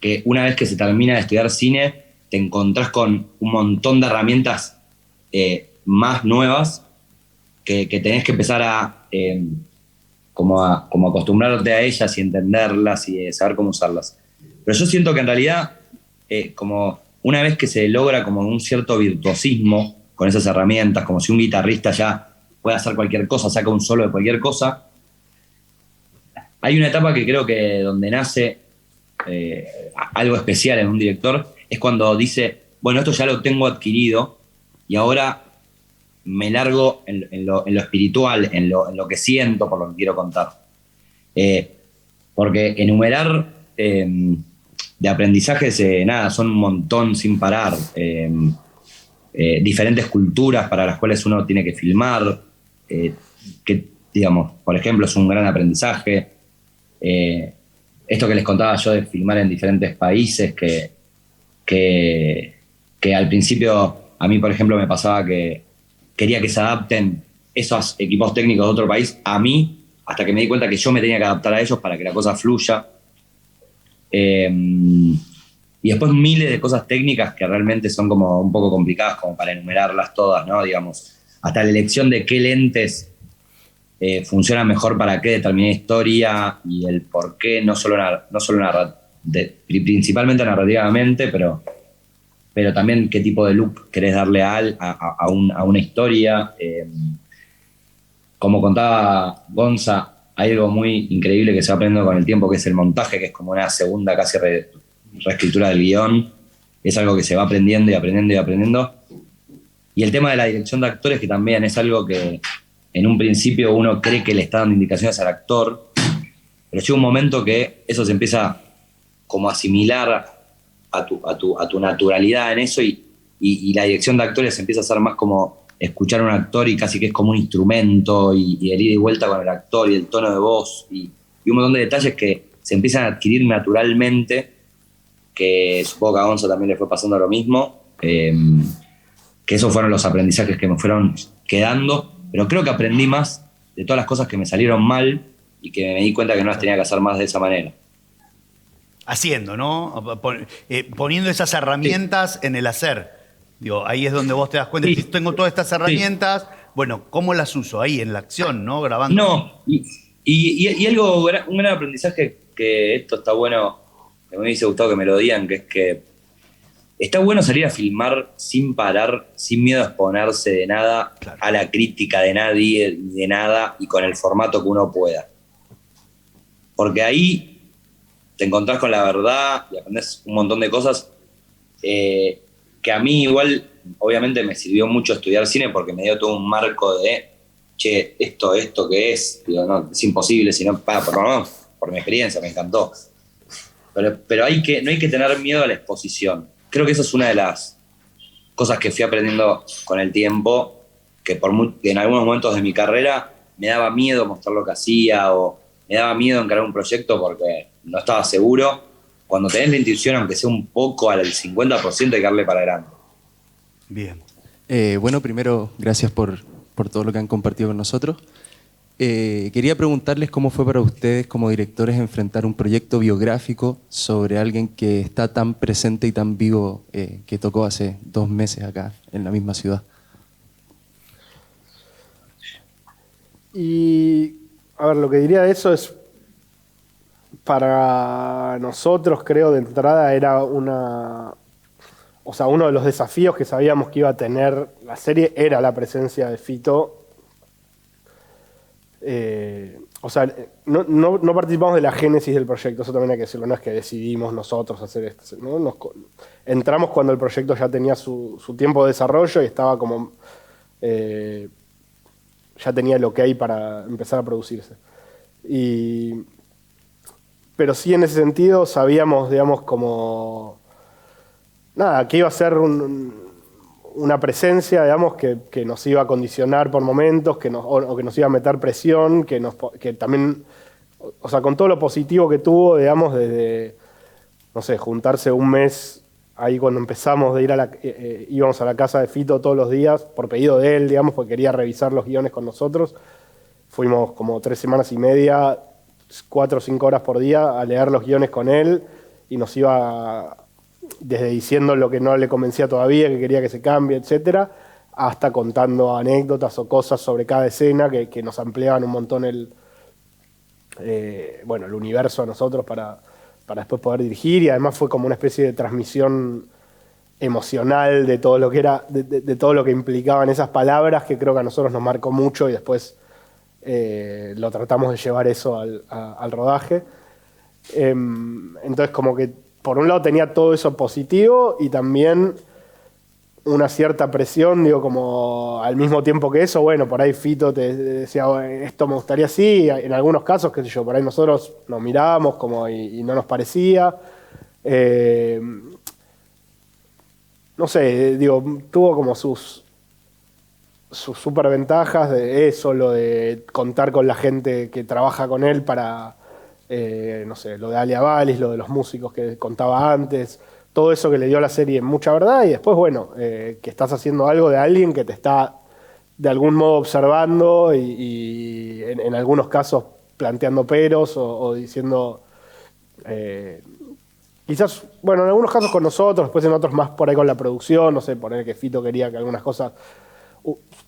[SPEAKER 3] que una vez que se termina de estudiar cine, te encontrás con un montón de herramientas más nuevas que tenés que empezar a como acostumbrarte a ellas y entenderlas y saber cómo usarlas. Pero yo siento que en realidad, como una vez que se logra como un cierto virtuosismo con esas herramientas, como si un guitarrista ya puede hacer cualquier cosa, saca un solo de cualquier cosa, hay una etapa que creo que donde nace algo especial en un director, es cuando dice, bueno, esto ya lo tengo adquirido y ahora me largo en lo espiritual, en lo que siento, por lo que quiero contar. Porque enumerar de aprendizajes, nada, son un montón sin parar. Diferentes culturas para las cuales uno tiene que filmar, que, digamos, por ejemplo, es un gran aprendizaje. Esto que les contaba yo de filmar en diferentes países, que al principio a mí, por ejemplo, me pasaba que quería que se adapten esos equipos técnicos de otro país a mí, hasta que me di cuenta que yo me tenía que adaptar a ellos para que la cosa fluya. Y después miles de cosas técnicas que realmente son como un poco complicadas como para enumerarlas todas, ¿no? Digamos, hasta la elección de qué lentes funcionan mejor para qué determinada historia y el por qué, principalmente narrativamente, pero también qué tipo de look querés darle a una historia. Como contaba Gonza, hay algo muy increíble que se va aprendiendo con el tiempo, que es el montaje, que es como una segunda casi reescritura del guión. Es algo que se va aprendiendo y aprendiendo y aprendiendo. Y el tema de la dirección de actores, que también es algo que en un principio uno cree que le está dando indicaciones al actor, pero llega un momento que eso se empieza como a asimilar a tu naturalidad en eso y la dirección de actores empieza a ser más como escuchar a un actor y casi que es como un instrumento y el ida y vuelta con el actor y el tono de voz y un montón de detalles que se empiezan a adquirir naturalmente, que supongo que a Gonza también le fue pasando lo mismo, que esos fueron los aprendizajes que me fueron quedando, pero creo que aprendí más de todas las cosas que me salieron mal y que me di cuenta que no las tenía que hacer más de esa manera.
[SPEAKER 1] Haciendo, ¿no? Poniendo esas herramientas en el hacer. Digo, ahí es donde vos te das cuenta, si tengo todas estas herramientas, bueno, ¿cómo las uso? Ahí, en la acción, ¿no? Grabando.
[SPEAKER 3] No, y algo, un gran aprendizaje, que esto está bueno, que me hubiese gustado que me lo digan, que es que está bueno salir a filmar sin parar, sin miedo a exponerse de nada, claro, a la crítica de nadie, de nada, y con el formato que uno pueda. Porque ahí te encontrás con la verdad y aprendés un montón de cosas que a mí igual, obviamente me sirvió mucho estudiar cine porque me dio todo un marco de, che, esto que es, digo, no, es imposible, sino, por mi experiencia, me encantó. Pero no hay que tener miedo a la exposición. Creo que eso es una de las cosas que fui aprendiendo con el tiempo, que en algunos momentos de mi carrera me daba miedo mostrar lo que hacía o me daba miedo encarar un proyecto porque no estaba seguro. Cuando tenés la intuición, aunque sea un poco al 50%, hay que darle para adelante.
[SPEAKER 1] Bien.
[SPEAKER 5] Bueno, primero, gracias por todo lo que han compartido con nosotros. Quería preguntarles cómo fue para ustedes como directores enfrentar un proyecto biográfico sobre alguien que está tan presente y tan vivo que tocó hace 2 meses acá en la misma ciudad.
[SPEAKER 2] Y, a ver, lo que diría de eso es, para nosotros, creo, de entrada era uno de los desafíos que sabíamos que iba a tener la serie era la presencia de Fito. No participamos de la génesis del proyecto, eso también hay que decirlo, no es que decidimos nosotros hacer esto, ¿no? Entramos cuando el proyecto ya tenía su tiempo de desarrollo y estaba como... ya tenía el ok para empezar a producirse. Pero sí, en ese sentido, sabíamos, digamos, como... Nada, que iba a ser una presencia, digamos, que nos iba a condicionar por momentos, o que nos iba a meter presión, que también... O sea, con todo lo positivo que tuvo, digamos, desde, no sé, juntarse un mes, ahí cuando empezamos de íbamos a la casa de Fito todos los días, por pedido de él, digamos, porque quería revisar los guiones con nosotros. Fuimos como 3 semanas y media, 4 o 5 horas por día a leer los guiones con él y nos iba desde diciendo lo que no le convencía todavía, que quería que se cambie, etcétera, hasta contando anécdotas o cosas sobre cada escena que nos ampliaban un montón el universo a nosotros para después poder dirigir, y además fue como una especie de transmisión emocional de todo lo que era, de todo lo que implicaban esas palabras, que creo que a nosotros nos marcó mucho y después lo tratamos de llevar eso al rodaje. Entonces, como que por un lado tenía todo eso positivo y también una cierta presión, digo, como al mismo tiempo que eso, bueno, por ahí Fito te decía, esto me gustaría así, en algunos casos, qué sé yo, por ahí nosotros nos mirábamos como y no nos parecía. No sé, digo, tuvo como sus superventajas de eso, lo de contar con la gente que trabaja con él para, no sé, lo de Alia Valis, lo de los músicos que contaba antes, todo eso que le dio a la serie mucha verdad, y después, bueno, que estás haciendo algo de alguien que te está de algún modo observando y en algunos casos planteando peros o diciendo, quizás, bueno, en algunos casos con nosotros, después en otros más por ahí con la producción, no sé, poner que Fito quería que algunas cosas,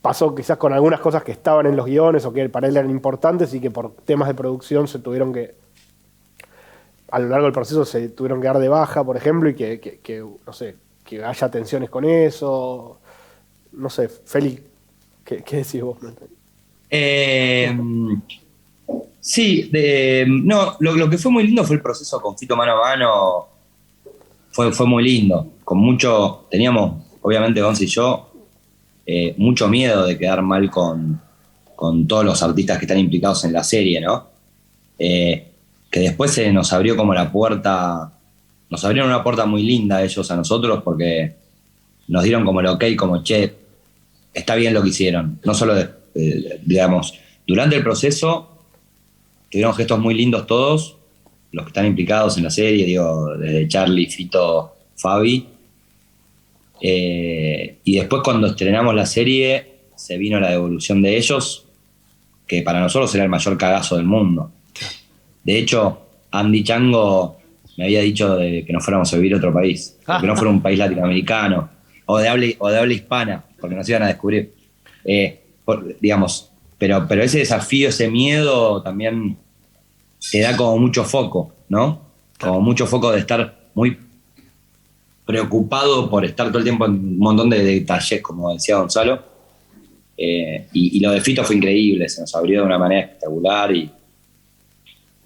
[SPEAKER 2] pasó quizás con algunas cosas que estaban en los guiones o que para él eran importantes y que por temas de producción se tuvieron que, a lo largo del proceso se tuvieron que dar de baja, por ejemplo, y que no sé, que haya tensiones con eso. No sé, Feli, ¿qué decís vos?
[SPEAKER 3] Sí, no, lo que fue muy lindo fue el proceso con Fito mano a mano. Fue muy lindo. Teníamos, obviamente, Gonza y yo, mucho miedo de quedar mal con todos los artistas que están implicados en la serie, ¿no? Que después se nos abrió como la puerta, nos abrieron una puerta muy linda ellos a nosotros porque nos dieron como el ok, como che, está bien lo que hicieron. No solo, digamos, durante el proceso tuvieron gestos muy lindos todos, los que están implicados en la serie, digo, desde Charlie, Fito, Fabi. Y después cuando estrenamos la serie se vino la devolución de ellos, que para nosotros era el mayor cagazo del mundo. De hecho, Andy Chango me había dicho de que nos fuéramos a vivir a otro país, que no fuera un país latinoamericano o de habla hispana, porque nos iban a descubrir. Digamos, pero ese desafío, ese miedo también te da como mucho foco, ¿no? Como mucho foco de estar muy preocupado por estar todo el tiempo en un montón de detalles, como decía Gonzalo. Y lo de Fito fue increíble, se nos abrió de una manera espectacular y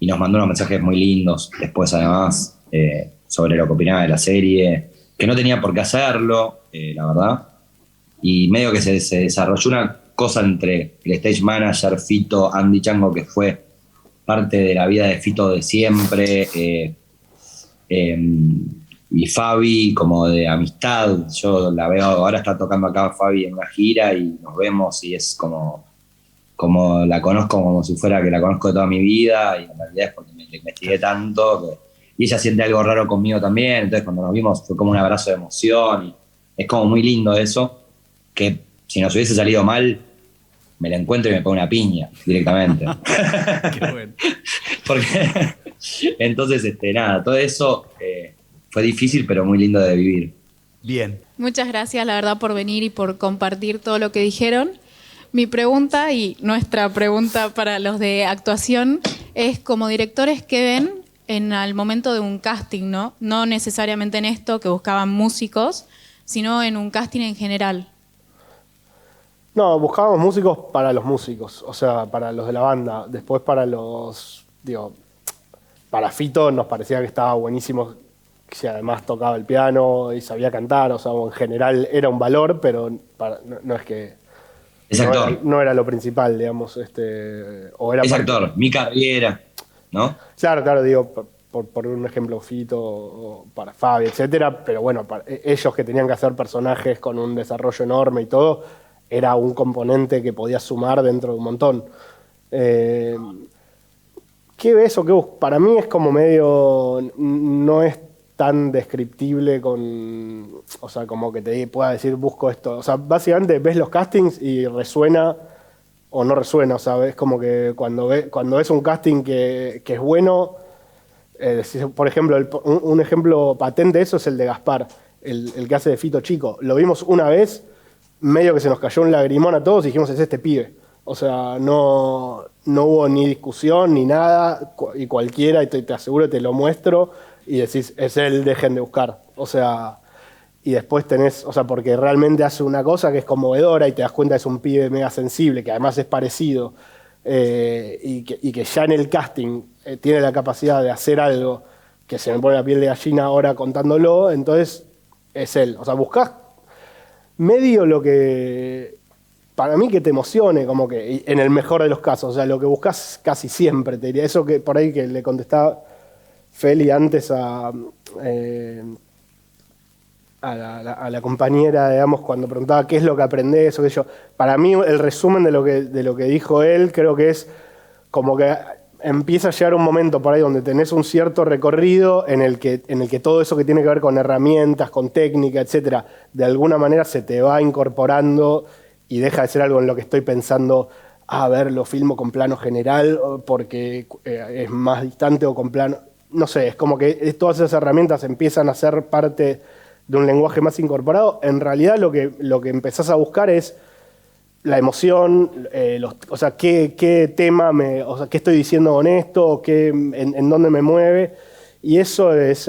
[SPEAKER 3] y nos mandó unos mensajes muy lindos después además sobre lo que opinaba de la serie, que no tenía por qué hacerlo, la verdad, y medio que se desarrolló una cosa entre el stage manager, Fito, Andy Chango, que fue parte de la vida de Fito de siempre, y Fabi como de amistad. Yo la veo, ahora está tocando acá Fabi en una gira y nos vemos y es como la conozco como si fuera que la conozco de toda mi vida, y en realidad es porque me investigué tanto y ella siente algo raro conmigo también, entonces cuando nos vimos fue como un abrazo de emoción y es como muy lindo eso, que si nos hubiese salido mal me la encuentro y me pongo una piña directamente.
[SPEAKER 1] Qué bueno.
[SPEAKER 3] Porque entonces nada, todo eso fue difícil pero muy lindo de vivir.
[SPEAKER 1] Bien.
[SPEAKER 6] Muchas gracias, la verdad, por venir y por compartir todo lo que dijeron. Mi pregunta y nuestra pregunta para los de actuación es, como directores, ¿qué ven al momento de un casting, ¿no? No necesariamente en esto, que buscaban músicos, sino en un casting en general.
[SPEAKER 2] No, buscábamos músicos para los músicos, o sea, para los de la banda. Después para para Fito nos parecía que estaba buenísimo, si además tocaba el piano y sabía cantar, o sea, en general era un valor, pero no es que...
[SPEAKER 3] Es actor.
[SPEAKER 2] No era lo principal, digamos. O era
[SPEAKER 3] es actor, mi carrera, ¿no?
[SPEAKER 2] Claro, digo, por un ejemplo, Fito o para Fabi, etcétera, pero bueno, ellos que tenían que hacer personajes con un desarrollo enorme y todo, era un componente que podía sumar dentro de un montón. ¿Qué ves o qué buscas? Para mí es como medio... No es tan descriptible o sea, como que te pueda decir busco esto. O sea, básicamente ves los castings y resuena o no resuena. O sea, es como que cuando ves un casting que es bueno, por ejemplo, un ejemplo patente de eso es el de Gaspar, el que hace de Fito Chico. Lo vimos una vez, medio que se nos cayó un lagrimón a todos y dijimos, es este pibe. O sea, no hubo ni discusión ni nada, y cualquiera, y te aseguro, te lo muestro, y decís, es él, dejen de buscar. O sea, y después tenés, o sea, porque realmente hace una cosa que es conmovedora y te das cuenta que es un pibe mega sensible, que además es parecido, y que ya en el casting tiene la capacidad de hacer algo que se me pone la piel de gallina ahora contándolo, entonces es él. O sea, buscás medio lo que, para mí, que te emocione, como que en el mejor de los casos, o sea, lo que buscas casi siempre, te diría. Eso que por ahí que le contestaba Feli antes a la compañera, digamos, cuando preguntaba qué es lo que aprendés o qué sé yo. Para mí el resumen de lo que dijo él creo que es como que empieza a llegar un momento por ahí donde tenés un cierto recorrido en el que todo eso que tiene que ver con herramientas, con técnica, etcétera, de alguna manera se te va incorporando y deja de ser algo en lo que estoy pensando, a ver, lo filmo con plano general porque es más distante o con plano... No sé, es como que todas esas herramientas empiezan a ser parte de un lenguaje más incorporado. En realidad lo que empezás a buscar es la emoción, o sea, qué tema o sea, qué estoy diciendo con esto, en dónde me mueve. Y eso es,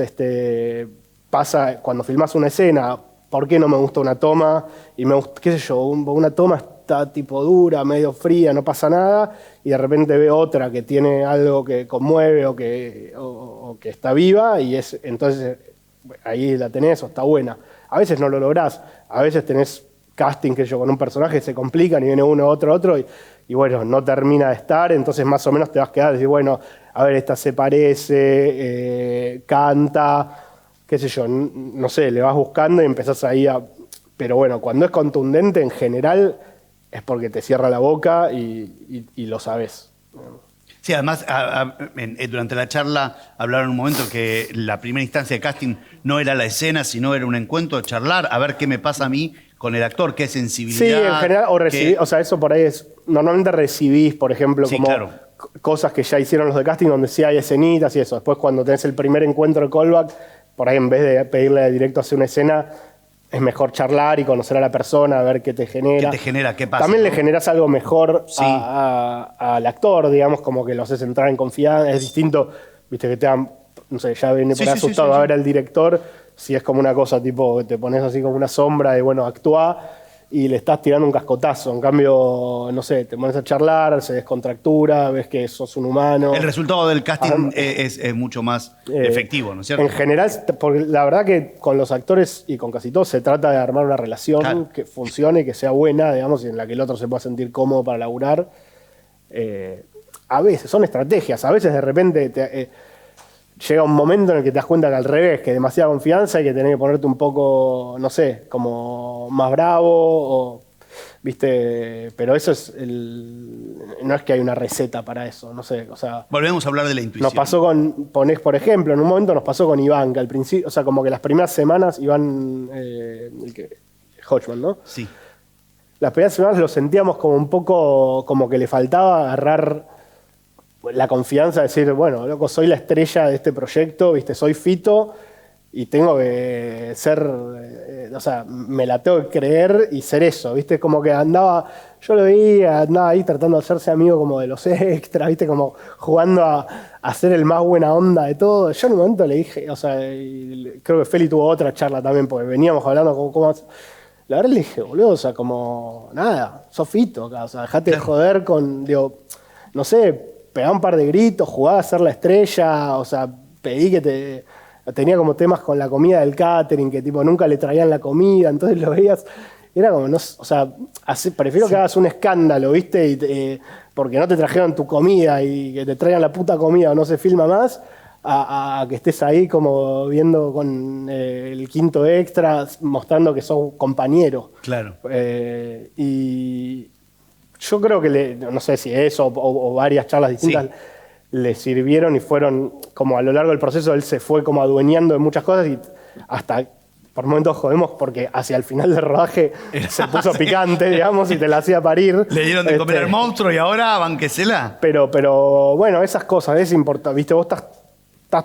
[SPEAKER 2] pasa cuando filmás una escena. ¿Por qué no me gusta una toma? Y me gusta, qué sé yo, una toma está tipo dura, medio fría, no pasa nada, y de repente ve otra que tiene algo que conmueve o que está viva, y entonces ahí la tenés o está buena. A veces no lo lográs, a veces tenés casting que con un personaje se complican y viene uno, otro, y bueno, no termina de estar, entonces más o menos te vas a quedar y decir, bueno, a ver, esta se parece, canta, qué sé yo, no sé, le vas buscando y empezás ahí a... Pero bueno, cuando es contundente, en general, es porque te cierra la boca y lo sabés.
[SPEAKER 1] Sí, además, durante la charla hablaron un momento que la primera instancia de casting no era la escena, sino era un encuentro, charlar, a ver qué me pasa a mí con el actor, qué sensibilidad.
[SPEAKER 2] Sí, en general, o sea, eso por ahí es... Normalmente recibís, por ejemplo,
[SPEAKER 1] sí,
[SPEAKER 2] como
[SPEAKER 1] claro,
[SPEAKER 2] cosas que ya hicieron los de casting, donde sí hay escenitas y eso. Después, cuando tenés el primer encuentro de callback, por ahí en vez de pedirle directo a hacer una escena, es mejor charlar y conocer a la persona, a ver qué te genera.
[SPEAKER 1] ¿Qué te genera? ¿Qué pasa?
[SPEAKER 2] También
[SPEAKER 1] ¿no?
[SPEAKER 2] le generas algo mejor
[SPEAKER 1] Sí.
[SPEAKER 2] al actor, digamos, como que lo haces entrar en confianza. Es distinto, viste, que te dan, no sé, ya viene por ahí asustado a ver al director, si es como una cosa tipo, te pones así como una sombra de, bueno, actúa, y le estás tirando un cascotazo. En cambio, no sé, te pones a charlar, se descontractura, ves que sos un humano.
[SPEAKER 1] El resultado del casting es mucho más efectivo, ¿no es cierto?
[SPEAKER 2] En general, porque la verdad que con los actores y con casi todos se trata de armar una relación
[SPEAKER 1] Claro.
[SPEAKER 2] que funcione, que sea buena, digamos, y en la que el otro se pueda sentir cómodo para laburar. A veces son estrategias, a veces de repente llega un momento en el que te das cuenta que al revés, que demasiada confianza y que tenés que ponerte un poco, no sé, como más bravo, o, ¿viste? Pero eso no es que hay una receta para eso, no sé, o sea...
[SPEAKER 1] Volvemos a hablar de la intuición.
[SPEAKER 2] Nos pasó por ejemplo, en un momento nos pasó con Iván, que al principio, o sea, como que las primeras semanas, Iván, Hodgman, ¿no?
[SPEAKER 1] Sí.
[SPEAKER 2] Las primeras semanas lo sentíamos como un poco, como que le faltaba agarrar la confianza de decir, bueno, loco, soy la estrella de este proyecto, ¿viste? Soy Fito y tengo que ser, o sea, me la tengo que creer y ser eso, ¿viste? Como que andaba, yo lo veía, andaba ahí tratando de hacerse amigo como de los extras, ¿viste? Como jugando a ser el más buena onda de todo. Yo en un momento le dije, o sea, creo que Feli tuvo otra charla también, porque veníamos hablando cómo la verdad le dije, boludo, o sea, como, nada, sos Fito acá, o sea, dejate de joder con, digo, no sé, pegá un par de gritos, jugá a ser la estrella, o sea, pedí que tenía como temas con la comida del catering, que tipo nunca le traían la comida, entonces lo veías, era como, no, o sea, prefiero que hagas un escándalo, ¿viste? Porque no te trajeron tu comida y que te traigan la puta comida o no se filma más, a que estés ahí como viendo con el quinto extra, mostrando que sos compañero.
[SPEAKER 1] Claro.
[SPEAKER 2] Y yo creo que, no sé si eso o varias charlas distintas le sirvieron y fueron como a lo largo del proceso él se fue como adueñando de muchas cosas y hasta por momentos jodemos porque hacia el final del rodaje se puso picante, digamos, y te la hacía parir.
[SPEAKER 1] Le dieron de comer al monstruo y ahora banquesela.
[SPEAKER 2] Pero bueno, esas cosas es importante. Viste, vos estás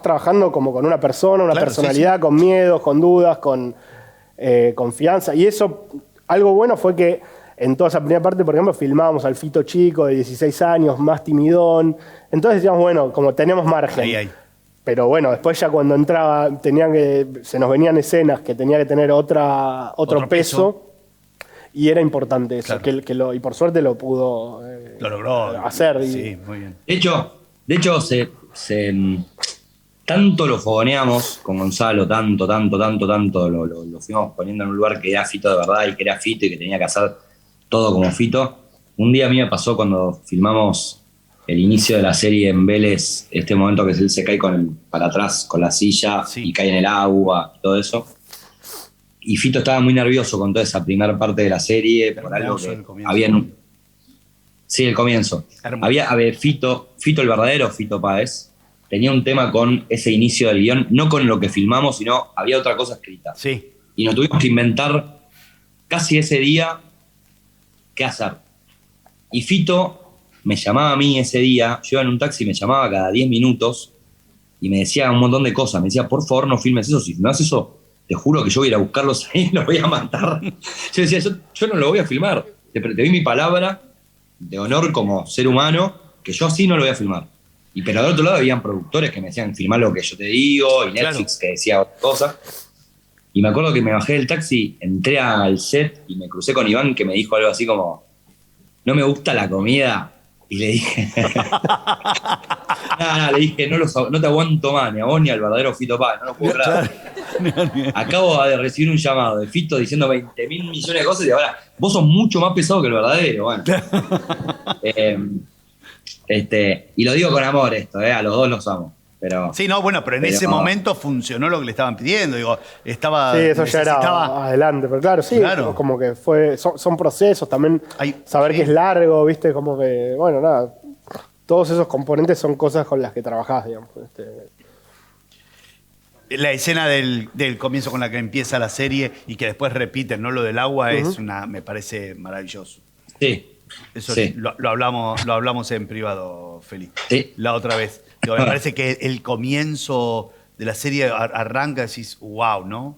[SPEAKER 2] trabajando como con una persona, una
[SPEAKER 1] Claro,
[SPEAKER 2] personalidad,
[SPEAKER 1] sí.
[SPEAKER 2] con miedos, con dudas, con confianza. Y eso, algo bueno fue que en toda esa primera parte, por ejemplo, filmábamos al Fito chico de 16 años, más timidón. Entonces decíamos, bueno, como tenemos margen.
[SPEAKER 1] Ahí.
[SPEAKER 2] Pero bueno, después ya cuando entraba, se nos venían escenas que tenía que tener otro peso. Y era importante eso,
[SPEAKER 1] Claro.
[SPEAKER 2] y por suerte lo pudo
[SPEAKER 1] Lo logró.
[SPEAKER 2] hacer.
[SPEAKER 1] Sí, muy bien.
[SPEAKER 3] De hecho tanto lo fogoneamos con Gonzalo, tanto, lo fuimos poniendo en un lugar que era Fito de verdad y que era Fito y que tenía que hacer todo como Fito. Un día a mí me pasó cuando filmamos el inicio de la serie en Vélez, este momento que él se cae para atrás con la silla y cae en el agua y todo eso. Y Fito estaba muy nervioso con toda esa primera parte de la serie, por algo que había... Sí, el comienzo. Había Fito el verdadero Fito Páez, tenía un tema con ese inicio del guión, no con lo que filmamos, sino había otra cosa escrita.
[SPEAKER 1] Sí.
[SPEAKER 3] Y nos tuvimos que inventar casi ese día qué hacer. Y Fito me llamaba a mí ese día, yo iba en un taxi y me llamaba cada 10 minutos y me decía un montón de cosas. Me decía, por favor, no filmes eso. Si filmas eso, te juro que yo voy a ir a buscarlos ahí y los voy a matar. Yo decía, yo no lo voy a filmar. Te doy mi palabra de honor como ser humano, que yo así no lo voy a filmar. Pero del otro lado habían productores que me decían, filmar lo que yo te digo, y Netflix que decía otra cosa. Y me acuerdo que me bajé del taxi, entré al set y me crucé con Iván, que me dijo algo así como, no me gusta la comida. Y le dije, le dije, no te aguanto más, ni a vos ni al verdadero Fito Páez, no lo puedo creer. Acabo de recibir un llamado de Fito diciendo 20.000 millones de cosas y ahora vos sos mucho más pesado que el verdadero. Bueno. Y lo digo con amor esto, a los dos los amo. Pero,
[SPEAKER 1] sí, no, bueno, pero en ese momento funcionó lo que le estaban pidiendo. Digo,
[SPEAKER 2] sí, eso ya era adelante, pero claro, sí, claro. Como que son procesos también, saber que es largo, viste, como que, bueno, nada, todos esos componentes son cosas con las que trabajás, digamos.
[SPEAKER 1] La escena del comienzo con la que empieza la serie y que después repiten, ¿no? Lo del agua me parece maravilloso.
[SPEAKER 3] Sí.
[SPEAKER 1] Eso sí. Lo hablamos en privado, Feli.
[SPEAKER 3] Sí.
[SPEAKER 1] La otra vez. Digo, me parece que el comienzo de la serie arranca y decís, wow, ¿no?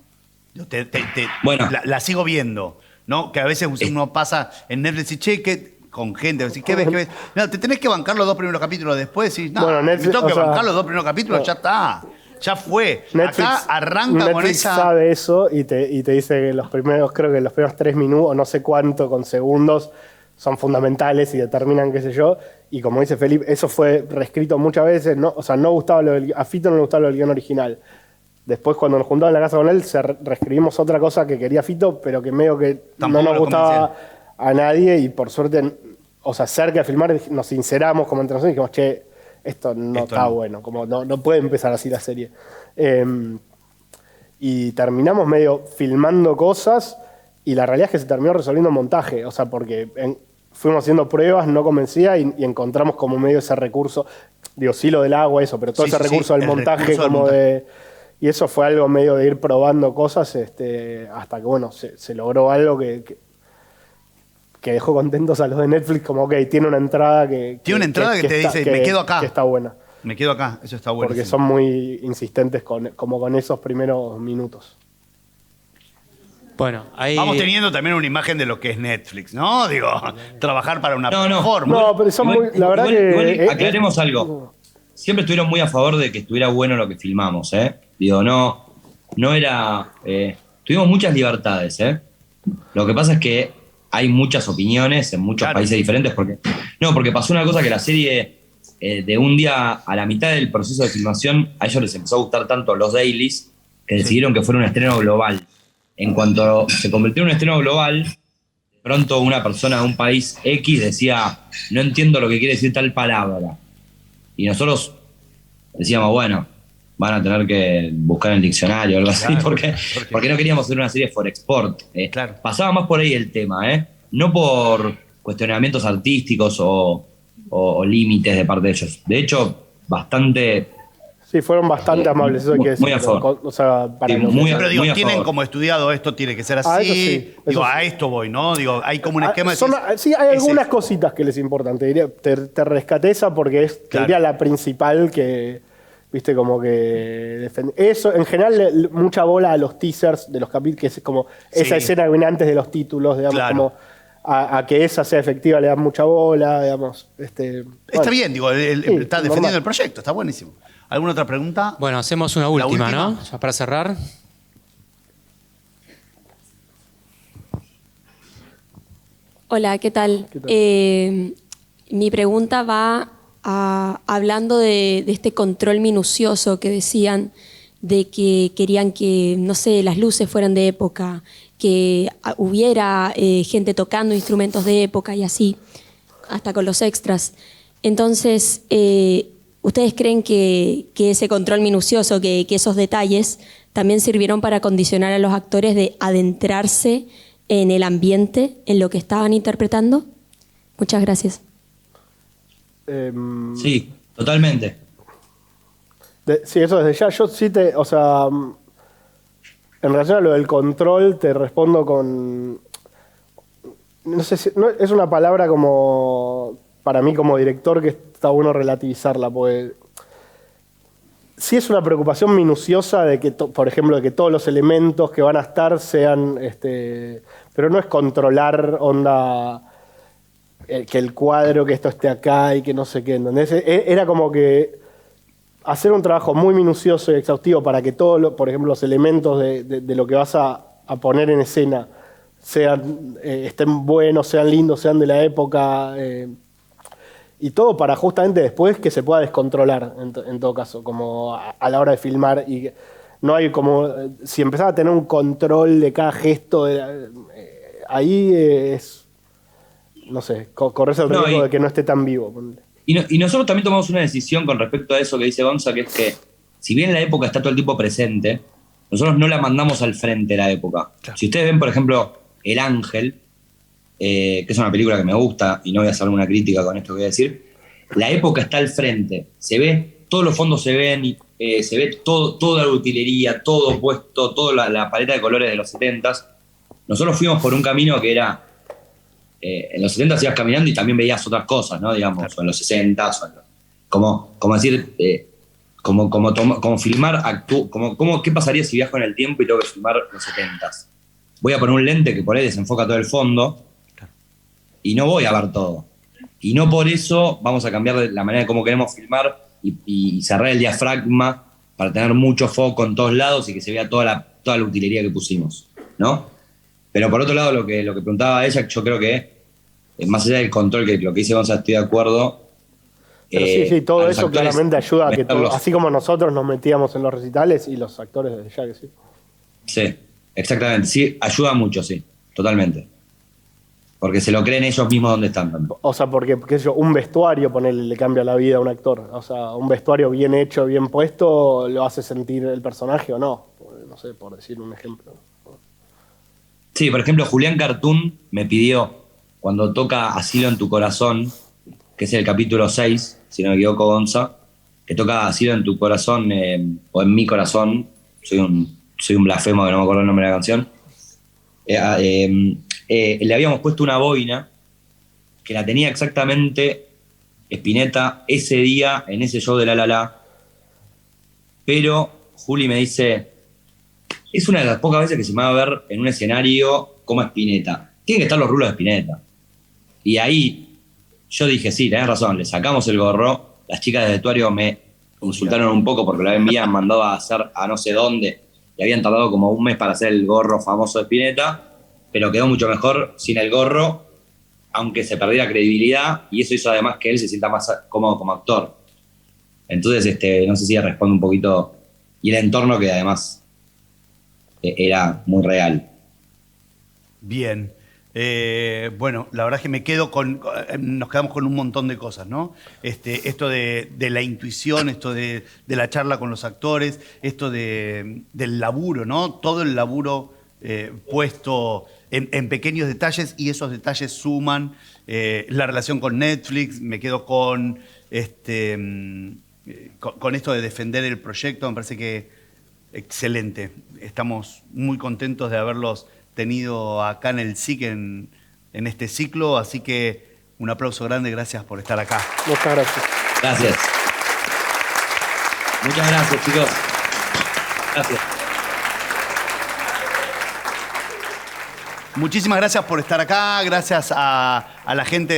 [SPEAKER 3] Bueno.
[SPEAKER 1] La sigo viendo, ¿no? Que a veces uno pasa en Netflix y che, con gente, decís, ¿qué ves? No, te tenés que bancar los 2 primeros capítulos después y no,
[SPEAKER 2] bueno, Netflix,
[SPEAKER 1] tengo que bancar los 2 primeros capítulos, ya está. Ya fue.
[SPEAKER 2] Netflix,
[SPEAKER 1] Acá arranca con
[SPEAKER 2] Netflix
[SPEAKER 1] esa...
[SPEAKER 2] sabe eso y te dice que creo que los primeros 3 minutos, o no sé cuánto, con segundos, son fundamentales y determinan qué sé yo. Y como dice Felipe, eso fue reescrito muchas veces. No, o sea, a Fito no le gustaba el guión original. Después, cuando nos juntamos en la casa con él, reescribimos otra cosa que quería Fito, pero que medio que
[SPEAKER 1] Tampoco
[SPEAKER 2] no nos
[SPEAKER 1] lo
[SPEAKER 2] gustaba a nadie. Y por suerte, o sea, cerca de filmar, nos sinceramos como entre nosotros y dijimos, che, esto no está bueno, como no puede empezar así la serie. Y terminamos medio filmando cosas y la realidad es que se terminó resolviendo en montaje, o sea, porque fuimos haciendo pruebas, no convencía y encontramos como medio ese recurso, digo, sí lo del agua, eso, pero todo ese recurso del montaje como de... Y eso fue algo medio de ir probando cosas hasta que, bueno, se logró algo que dejó contentos a los de Netflix, como, ok, tiene una entrada que...
[SPEAKER 1] Tiene una entrada que te dice, me quedo acá.
[SPEAKER 2] Que está buena.
[SPEAKER 1] Me quedo acá, eso está bueno.
[SPEAKER 2] Porque son muy insistentes como con esos primeros minutos.
[SPEAKER 7] Bueno, ahí...
[SPEAKER 1] Vamos teniendo también una imagen de lo que es Netflix, ¿no? Digo, trabajar para una plataforma.
[SPEAKER 2] No, pero son muy... La verdad que...
[SPEAKER 3] Aclaremos algo. Siempre estuvieron muy a favor de que estuviera bueno lo que filmamos, ¿eh? Digo, no era... tuvimos muchas libertades, ¿eh? Lo que pasa es que hay muchas opiniones en muchos países diferentes porque pasó una cosa que la serie de un día a la mitad del proceso de filmación a ellos les empezó a gustar tanto los dailies que decidieron que fuera un estreno global. En cuanto se convirtió en un estreno global, de pronto una persona de un país X decía, no entiendo lo que quiere decir tal palabra. Y nosotros decíamos, bueno, van a tener que buscar en el diccionario o algo así, porque no queríamos hacer una serie for export. Pasaba más por ahí el tema, no por cuestionamientos artísticos o límites de parte de ellos. De hecho, bastante...
[SPEAKER 2] Sí, fueron bastante amables, eso hay que decir.
[SPEAKER 3] Muy a favor.
[SPEAKER 2] O sea, para
[SPEAKER 1] pero digo, tienen como estudiado esto tiene que ser así.
[SPEAKER 2] Eso sí,
[SPEAKER 1] digo,
[SPEAKER 2] eso
[SPEAKER 1] a esto voy, ¿no? Digo, hay como un esquema de...
[SPEAKER 2] Sí, hay algunas cositas que les importan. Te diría, te rescaté esa porque te diría la principal que... Viste, como que eso, en general, mucha bola a los teasers de los capítulos, que es como esa escena que viene antes de los títulos, digamos, como a que esa sea efectiva le dan mucha bola, digamos.
[SPEAKER 1] Está bien, digo, está defendiendo el proyecto, está buenísimo. ¿Alguna otra pregunta?
[SPEAKER 7] Bueno, hacemos una última, ¿no? Ya para cerrar.
[SPEAKER 8] Hola, ¿qué tal? Mi pregunta va hablando de este control minucioso que decían, de que querían que, no sé, las luces fueran de época, que hubiera gente tocando instrumentos de época y así, hasta con los extras. Entonces, ¿ustedes creen que ese control minucioso, que esos detalles también sirvieron para condicionar a los actores de adentrarse en el ambiente, en lo que estaban interpretando? Muchas gracias.
[SPEAKER 3] Sí, totalmente.
[SPEAKER 2] Sí, eso desde ya. Yo sí o sea, en relación a lo del control, te respondo con... No sé si... es una palabra como... Para mí como director que está bueno relativizarla, porque... Sí es una preocupación minuciosa de que, por ejemplo, de que todos los elementos que van a estar sean... pero no es controlar, onda... que el cuadro, que esto esté acá y que no sé qué, ¿entendés? Era como que hacer un trabajo muy minucioso y exhaustivo para que todos, por ejemplo, los elementos de lo que vas a poner en escena estén buenos, sean lindos, sean de la época, y todo para justamente después que se pueda descontrolar, en todo caso, como a la hora de filmar. Y no hay como, si empezaba a tener un control de cada gesto, ahí es... No sé, corres el riesgo de que no esté tan vivo.
[SPEAKER 3] Y nosotros también tomamos una decisión con respecto a eso que dice Gonza, que es que si bien la época está todo el tiempo presente, nosotros no la mandamos al frente la época. Claro. Si ustedes ven, por ejemplo, El Ángel, que es una película que me gusta, y no voy a hacer una crítica con esto que voy a decir, la época está al frente, se ve, todos los fondos se ven, se ve toda la utilería, todo puesto, toda la paleta de colores de los 70s. Nosotros fuimos por un camino que era... en los 70 ibas caminando y también veías otras cosas, ¿no? Digamos, o en los 60, como decir, como filmar, ¿qué pasaría si viajo en el tiempo y tengo que filmar los 70? Voy a poner un lente que por ahí desenfoca todo el fondo y no voy a ver todo. Y no por eso vamos a cambiar la manera de cómo queremos filmar y cerrar el diafragma para tener mucho foco en todos lados y que se vea toda la utilería que pusimos, ¿no? Pero por otro lado, lo que preguntaba ella, yo creo que, más allá del control, que lo que dice Gonzalo, estoy de acuerdo.
[SPEAKER 2] Pero sí, todo eso claramente ayuda a que
[SPEAKER 3] meterlos.
[SPEAKER 2] así como nosotros nos metíamos en los recitales y los actores desde ya que sí.
[SPEAKER 3] Sí, exactamente. Sí, ayuda mucho, sí, totalmente. Porque se lo creen ellos mismos donde están. También.
[SPEAKER 2] O sea, porque, qué sé yo, un vestuario, ponele, le cambia la vida a un actor. O sea, un vestuario bien hecho, bien puesto, lo hace sentir el personaje o no. No sé, por decir un ejemplo.
[SPEAKER 3] Sí, por ejemplo, Julián Cartoon me pidió, cuando toca Asilo en tu corazón, que es el capítulo 6, si no me equivoco, Gonza, que toca Asilo en tu corazón, o en mi corazón, soy un blasfemo que no me acuerdo el nombre de la canción, le habíamos puesto una boina que la tenía exactamente Spinetta ese día en ese show de La La La, pero Juli me dice, es una de las pocas veces que se me va a ver en un escenario como Spinetta, tienen que estar los rulos de Spinetta. Y ahí yo dije, sí, tenés razón, le sacamos el gorro, las chicas de vestuario me insultaron un poco porque lo habían mandado a hacer a no sé dónde, y habían tardado como un mes para hacer el gorro famoso de Spinetta, pero quedó mucho mejor sin el gorro, aunque se perdiera credibilidad, y eso hizo además que él se sienta más cómodo como actor. Entonces, no sé si responde un poquito, y el entorno que además era muy real.
[SPEAKER 1] Bien. Bueno, la verdad es que nos quedamos con un montón de cosas, ¿no? Esto de la intuición, esto de la charla con los actores, esto del laburo, ¿no? Todo el laburo puesto en pequeños detalles, y esos detalles suman. La relación con Netflix, me quedo con esto de defender el proyecto, me parece que excelente. Estamos muy contentos de haberlos tenido acá en el SIC en este ciclo, así que un aplauso grande, gracias por estar acá.
[SPEAKER 2] Muchas gracias.
[SPEAKER 3] Gracias. Muchas gracias, chicos. Gracias.
[SPEAKER 1] Muchísimas gracias por estar acá, gracias a la gente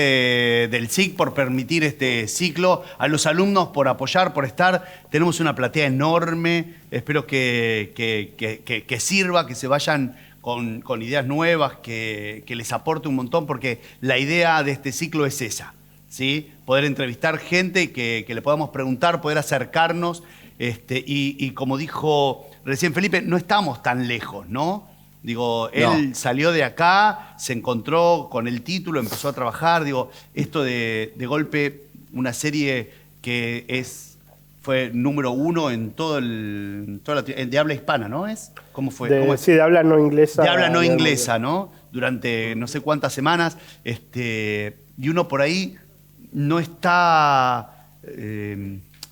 [SPEAKER 1] del SIC por permitir este ciclo, a los alumnos por apoyar, por estar. Tenemos una platea enorme, espero que sirva, que se vayan con ideas nuevas, que les aporte un montón, porque la idea de este ciclo es esa, ¿sí? Poder entrevistar gente, que le podamos preguntar, poder acercarnos, y como dijo recién Felipe, no estamos tan lejos, ¿no? Digo, él salió de acá, se encontró con el título, empezó a trabajar. Digo, esto de golpe, una serie que fue número 1 en toda de habla hispana, ¿no es? ¿Cómo fue?
[SPEAKER 2] Sí, de habla no inglesa.
[SPEAKER 1] De habla no inglesa, ¿no? Durante no sé cuántas semanas. Y uno por ahí no está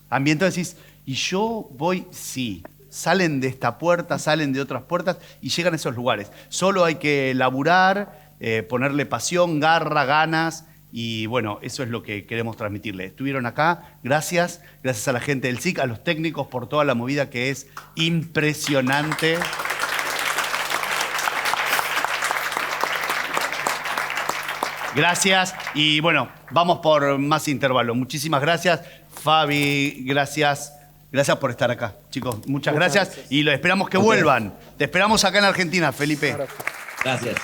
[SPEAKER 1] ambientado, decís, y yo voy, sí. Salen de esta puerta, salen de otras puertas y llegan a esos lugares. Solo hay que laburar, ponerle pasión, garra, ganas, y bueno, eso es lo que queremos transmitirle. Estuvieron acá, gracias a la gente del SIC, a los técnicos por toda la movida que es impresionante. Gracias, y bueno, vamos por más intervalo. Muchísimas gracias, Fabi, gracias. Gracias por estar acá, chicos. Muchas gracias. Y lo esperamos que vuelvan. Te esperamos acá en Argentina, Felipe.
[SPEAKER 3] Gracias.